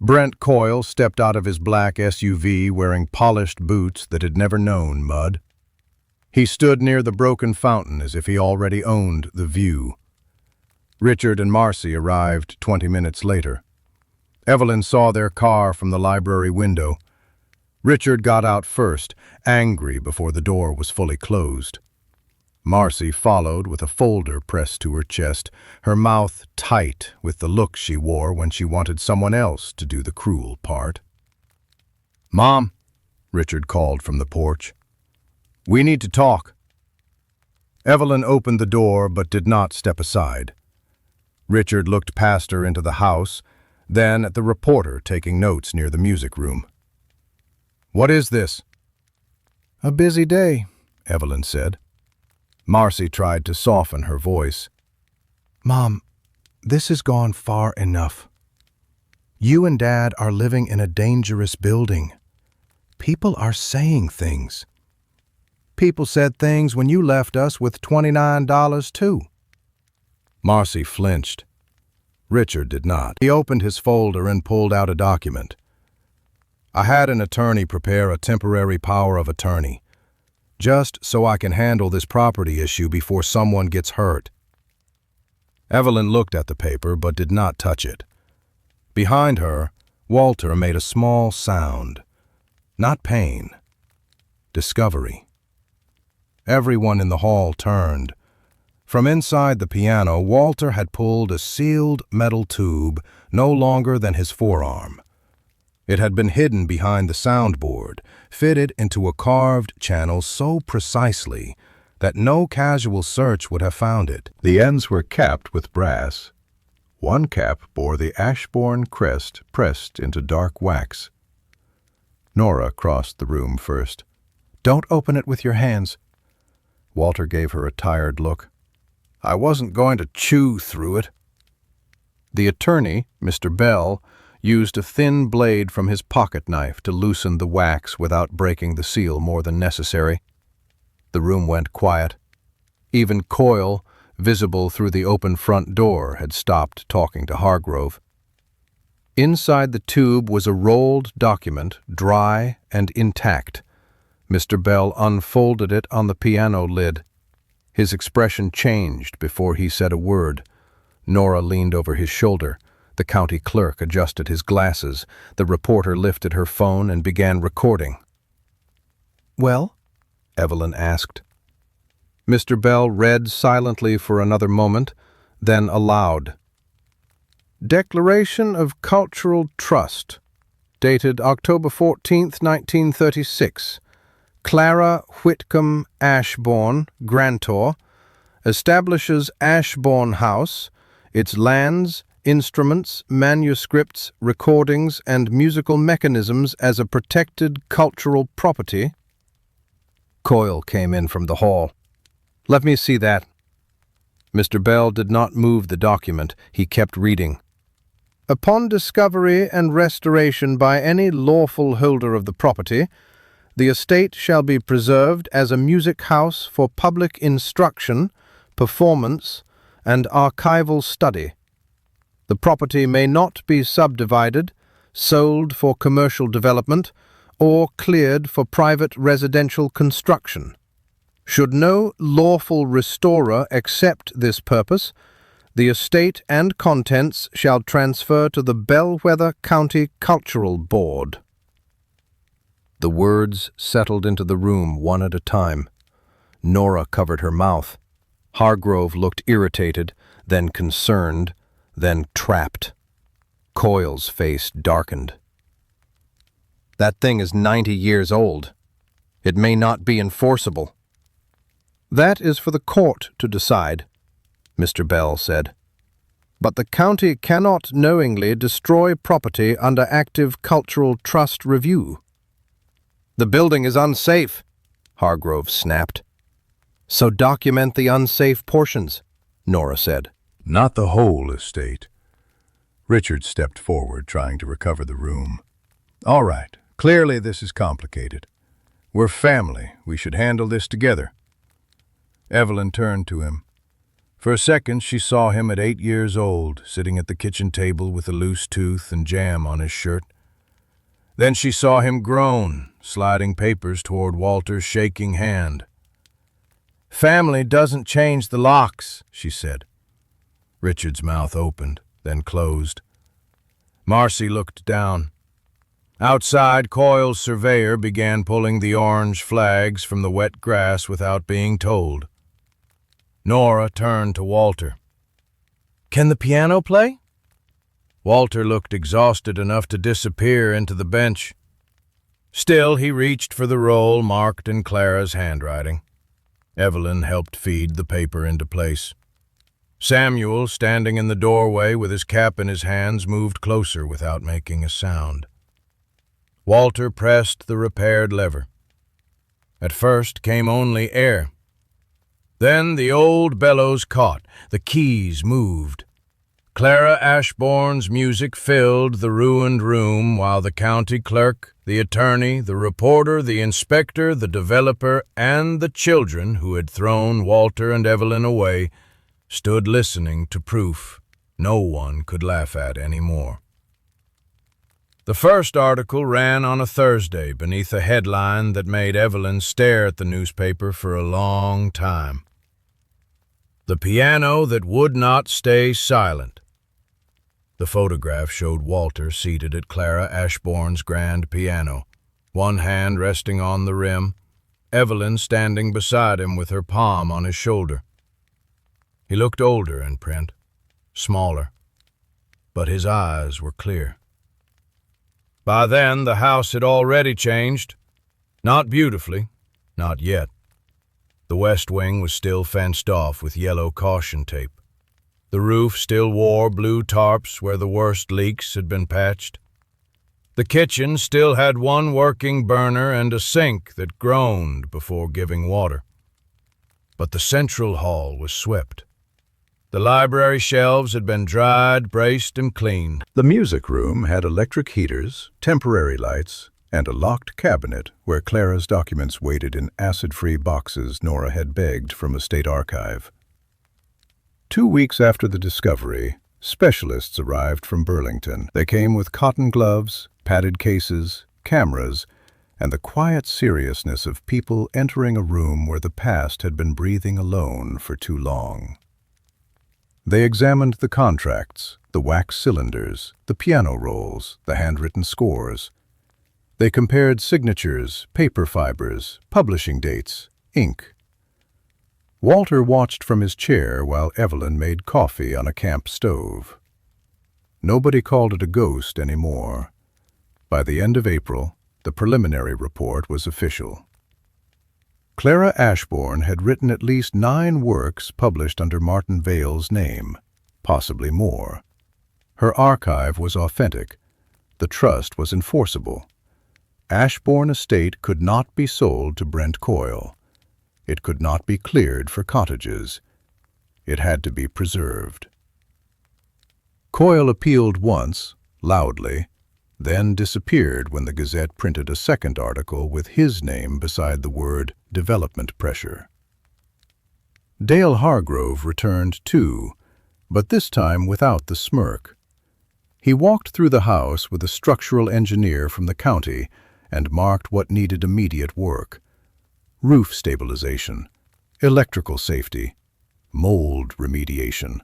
Brent Coyle stepped out of his black SUV wearing polished boots that had never known mud. He stood near the broken fountain as if he already owned the view. Richard and Marcy arrived 20 minutes later. Evelyn saw their car from the library window. Richard got out first, angry before the door was fully closed. Marcy followed with a folder pressed to her chest, her mouth tight with the look she wore when she wanted someone else to do the cruel part. "Mom," Richard called from the porch. "We need to talk." Evelyn opened the door but did not step aside. Richard looked past her into the house, then at the reporter taking notes near the music room. "What is this?" "A busy day," Evelyn said. Marcy tried to soften her voice. "Mom, this has gone far enough. You and Dad are living in a dangerous building. People are saying things. People said things when you left us with $29 too." Marcy flinched. Richard did not. He opened his folder and pulled out a document. "I had an attorney prepare a temporary power of attorney, just so I can handle this property issue before someone gets hurt." Evelyn looked at the paper but did not touch it. Behind her, Walter made a small sound. Not pain. Discovery. Everyone in the hall turned. From inside the piano, Walter had pulled a sealed metal tube no longer than his forearm. It had been hidden behind the soundboard, fitted into a carved channel so precisely that no casual search would have found it. The ends were capped with brass. One cap bore the Ashbourne crest pressed into dark wax. Nora crossed the room first. "Don't open it with your hands. Walter gave her a tired look. "I wasn't going to chew through it." The attorney, Mr. Bell, used a thin blade from his pocket knife to loosen the wax without breaking the seal more than necessary. The room went quiet. Even Coyle, visible through the open front door, had stopped talking to Hargrove. Inside the tube was a rolled document, dry and intact. Mr. Bell unfolded it on the piano lid. His expression changed before he said a word. Nora leaned over his shoulder. The county clerk adjusted his glasses. The reporter lifted her phone and began recording. "Well?" Evelyn asked. Mr. Bell read silently for another moment, then aloud. "Declaration of Cultural Trust, dated October 14th, 1936. Clara Whitcomb Ashbourne, grantor, establishes Ashbourne House, its lands, instruments, manuscripts, recordings, and musical mechanisms as a protected cultural property." Coyle came in from the hall. "Let me see that." Mr. Bell did not move the document. He kept reading. "Upon discovery and restoration by any lawful holder of the property, the estate shall be preserved as a music house for public instruction, performance, and archival study. The property may not be subdivided, sold for commercial development, or cleared for private residential construction. Should no lawful restorer accept this purpose, the estate and contents shall transfer to the Bellwether County Cultural Board." The words settled into the room one at a time. Nora covered her mouth. Hargrove looked irritated, then concerned, then trapped. Coyle's face darkened. "That thing is 90 years old. It may not be enforceable." "That is for the court to decide," Mr. Bell said. "But the county cannot knowingly destroy property under active cultural trust review." "The building is unsafe," Hargrove snapped. "So document the unsafe portions," Nora said. Not the whole estate. Richard stepped forward, trying to recover the room. "All right, clearly this is complicated. We're family. We should handle this together." Evelyn turned to him. For a second she saw him at 8 years old, sitting at the kitchen table with a loose tooth and jam on his shirt. Then she saw him grown, sliding papers toward Walter's shaking hand. "Family doesn't change the locks," she said. Richard's mouth opened, then closed. Marcy looked down. Outside, Coyle's surveyor began pulling the orange flags from the wet grass without being told. Nora turned to Walter. "Can the piano play?" Walter looked exhausted enough to disappear into the bench. Still, he reached for the roll marked in Clara's handwriting. Evelyn helped feed the paper into place. Samuel, standing in the doorway with his cap in his hands, moved closer without making a sound. Walter pressed the repaired lever. At first came only air. Then the old bellows caught, the keys moved. Clara Ashbourne's music filled the ruined room while the county clerk, the attorney, the reporter, the inspector, the developer, and the children who had thrown Walter and Evelyn away stood listening to proof no one could laugh at anymore. The first article ran on a Thursday beneath a headline that made Evelyn stare at the newspaper for a long time. "The piano that would not stay silent." The photograph showed Walter seated at Clara Ashbourne's grand piano, one hand resting on the rim, Evelyn standing beside him with her palm on his shoulder. He looked older in print, smaller, but his eyes were clear. By then, the house had already changed. Not beautifully, not yet. The west wing was still fenced off with yellow caution tape. The roof still wore blue tarps where the worst leaks had been patched. The kitchen still had one working burner and a sink that groaned before giving water. but the central hall was swept. The library shelves had been dried, braced, and cleaned. The music room had electric heaters, temporary lights, and a locked cabinet where Clara's documents waited in acid-free boxes Nora had begged from a state archive. 2 weeks after the discovery, specialists arrived from Burlington. They came with cotton gloves, padded cases, cameras, and the quiet seriousness of people entering a room where the past had been breathing alone for too long. They examined the contracts, the wax cylinders, the piano rolls, the handwritten scores. They compared signatures, paper fibers, publishing dates, ink. Walter watched from his chair while Evelyn made coffee on a camp stove. Nobody called it a ghost anymore. By the end of April, the preliminary report was official. Clara Ashbourne had written at least 9 works published under Martin Vale's name, possibly more. Her archive was authentic. The trust was enforceable. Ashbourne Estate could not be sold to Brent Coyle. It could not be cleared for cottages. It had to be preserved. Coyle appealed once, loudly, then disappeared when the Gazette printed a second article with his name beside the word development pressure. Dale Hargrove returned too, but this time without the smirk. He walked through the house with a structural engineer from the county and marked what needed immediate work: roof stabilization, electrical safety, mold remediation,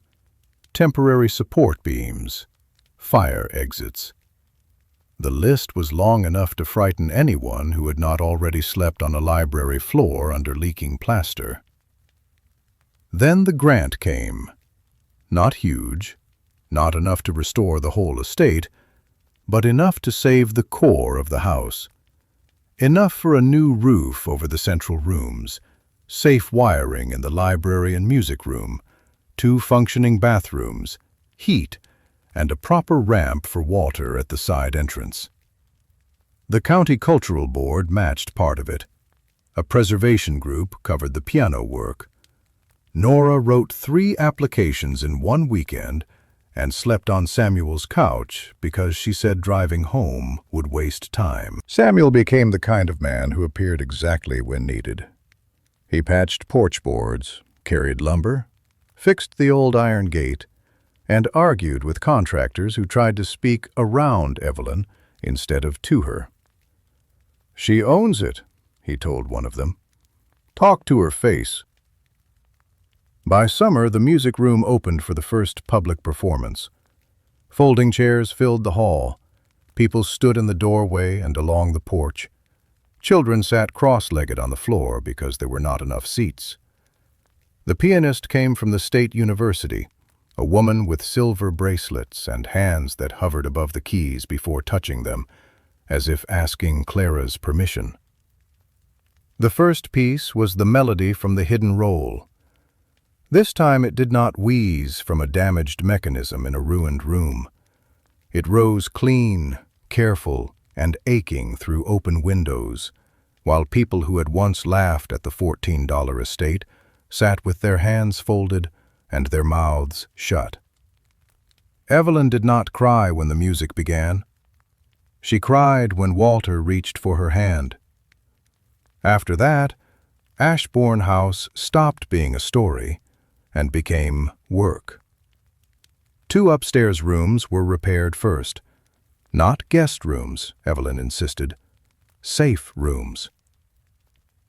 temporary support beams, fire exits. The list was long enough to frighten anyone who had not already slept on a library floor under leaking plaster. Then the grant came. Not huge, not enough to restore the whole estate, but enough to save the core of the house. Enough for a new roof over the central rooms, safe wiring in the library and music room, 2 functioning bathrooms, heat, and a proper ramp for Walter at the side entrance. The County Cultural Board matched part of it. A preservation group covered the piano work. Nora wrote 3 applications in 1 weekend and slept on Samuel's couch because she said driving home would waste time. Samuel became the kind of man who appeared exactly when needed. He patched porch boards, carried lumber, fixed the old iron gate, and argued with contractors who tried to speak around Evelyn instead of to her. "She owns it," he told one of them. "Talk to her face." By summer, the music room opened for the first public performance. Folding chairs filled the hall. People stood in the doorway and along the porch. Children sat cross-legged on the floor because there were not enough seats. The pianist came from the State University, a woman with silver bracelets and hands that hovered above the keys before touching them, as if asking Clara's permission. The first piece was the melody from the hidden roll. This time it did not wheeze from a damaged mechanism in a ruined room. It rose clean, careful, and aching through open windows, while people who had once laughed at the $14 estate sat with their hands folded and their mouths shut. Evelyn did not cry when the music began. She cried when Walter reached for her hand. After that, Ashbourne House stopped being a story and became work. 2 upstairs rooms were repaired first. Not guest rooms, Evelyn insisted. Safe rooms.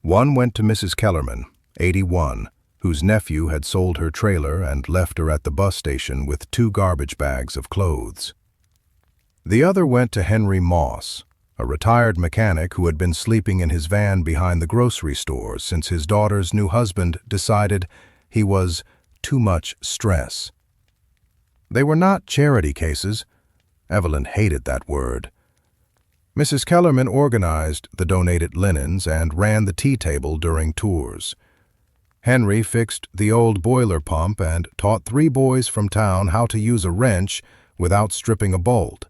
One went to Mrs. Kellerman, 81, whose nephew had sold her trailer and left her at the bus station with 2 garbage bags of clothes. The other went to Henry Moss, a retired mechanic who had been sleeping in his van behind the grocery store since his daughter's new husband decided he was too much stress. They were not charity cases. Evelyn hated that word. Mrs. Kellerman organized the donated linens and ran the tea table during tours. Henry fixed the old boiler pump and taught 3 boys from town how to use a wrench without stripping a bolt.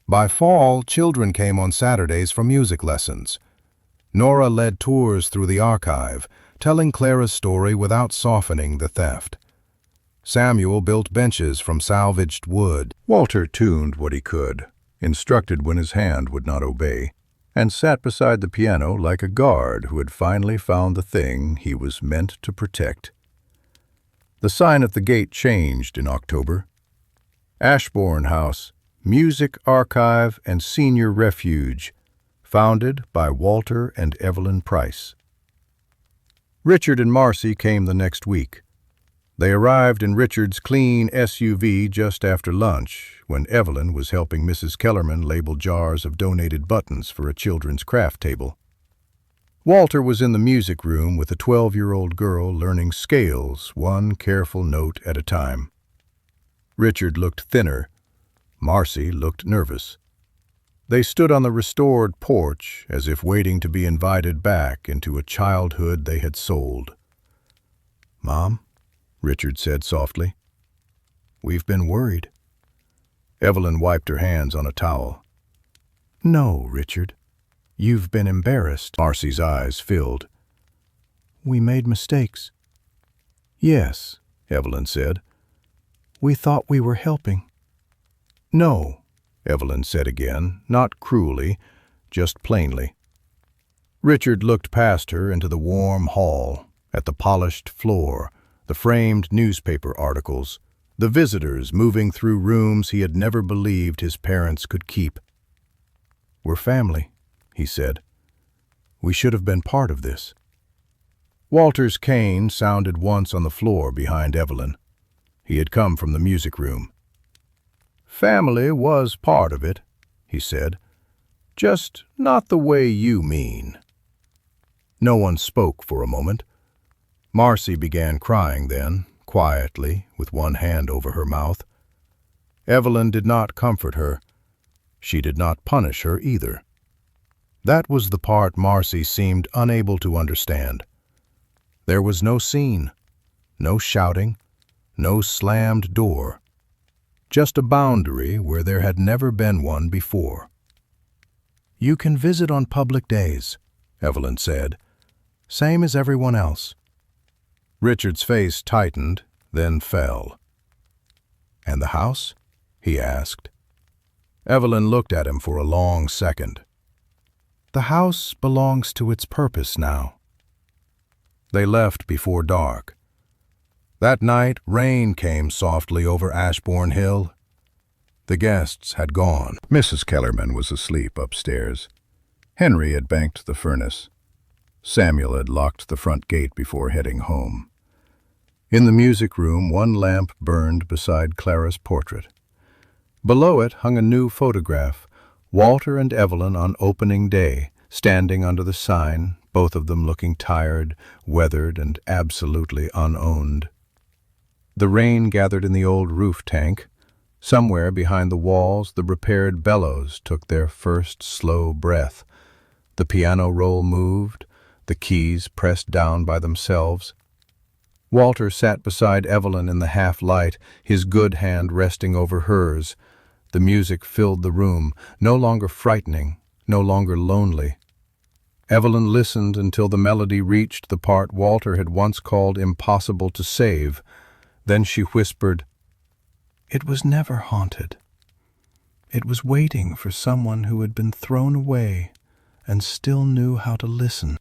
By fall, children came on Saturdays for music lessons. Nora led tours through the archive, telling Clara's story without softening the theft. Samuel built benches from salvaged wood. Walter tuned what he could, instructed when his hand would not obey, and sat beside the piano like a guard who had finally found the thing he was meant to protect. The sign at the gate changed in October. Ashbourne House, Music Archive and Senior Refuge, founded by Walter and Evelyn Price. Richard and Marcy came the next week. They arrived in Richard's clean SUV just after lunch, when Evelyn was helping Mrs. Kellerman label jars of donated buttons for a children's craft table. Walter was in the music room with a 12-year-old girl learning scales, one careful note at a time. Richard looked thinner. Marcy looked nervous. They stood on the restored porch as if waiting to be invited back into a childhood they had sold. "Mom," Richard said softly, "we've been worried." Evelyn wiped her hands on a towel. "No, Richard. You've been embarrassed." Marcy's eyes filled. "We made mistakes." "Yes," Evelyn said. "We thought we were helping." "No," Evelyn said again, not cruelly, just plainly. Richard looked past her into the warm hall, at the polished floor, the framed newspaper articles, the visitors moving through rooms he had never believed his parents could keep. "We're family," he said. "We should have been part of this." Walter's cane sounded once on the floor behind Evelyn. He had come from the music room. "Family was part of it," he said. "Just not the way you mean." No one spoke for a moment. Marcy began crying then, quietly, with one hand over her mouth. Evelyn did not comfort her. She did not punish her either. That was the part Marcy seemed unable to understand. There was no scene, no shouting, no slammed door. Just a boundary where there had never been one before. "You can visit on public days," Evelyn said. "Same as everyone else." Richard's face tightened, then fell. "And the house?" he asked. Evelyn looked at him for a long second. "The house belongs to its purpose now." They left before dark. That night, rain came softly over Ashbourne Hill. The guests had gone. Mrs. Kellerman was asleep upstairs. Henry had banked the furnace. Samuel had locked the front gate before heading home. In the music room, one lamp burned beside Clara's portrait. Below it hung a new photograph, Walter and Evelyn on opening day, standing under the sign, both of them looking tired, weathered, and absolutely unowned. The rain gathered in the old roof tank. Somewhere behind the walls, the repaired bellows took their first slow breath. The piano roll moved, the keys pressed down by themselves. Walter sat beside Evelyn in the half-light, his good hand resting over hers. The music filled the room, no longer frightening, no longer lonely. Evelyn listened until the melody reached the part Walter had once called impossible to save. Then she whispered, "It was never haunted. It was waiting for someone who had been thrown away and still knew how to listen."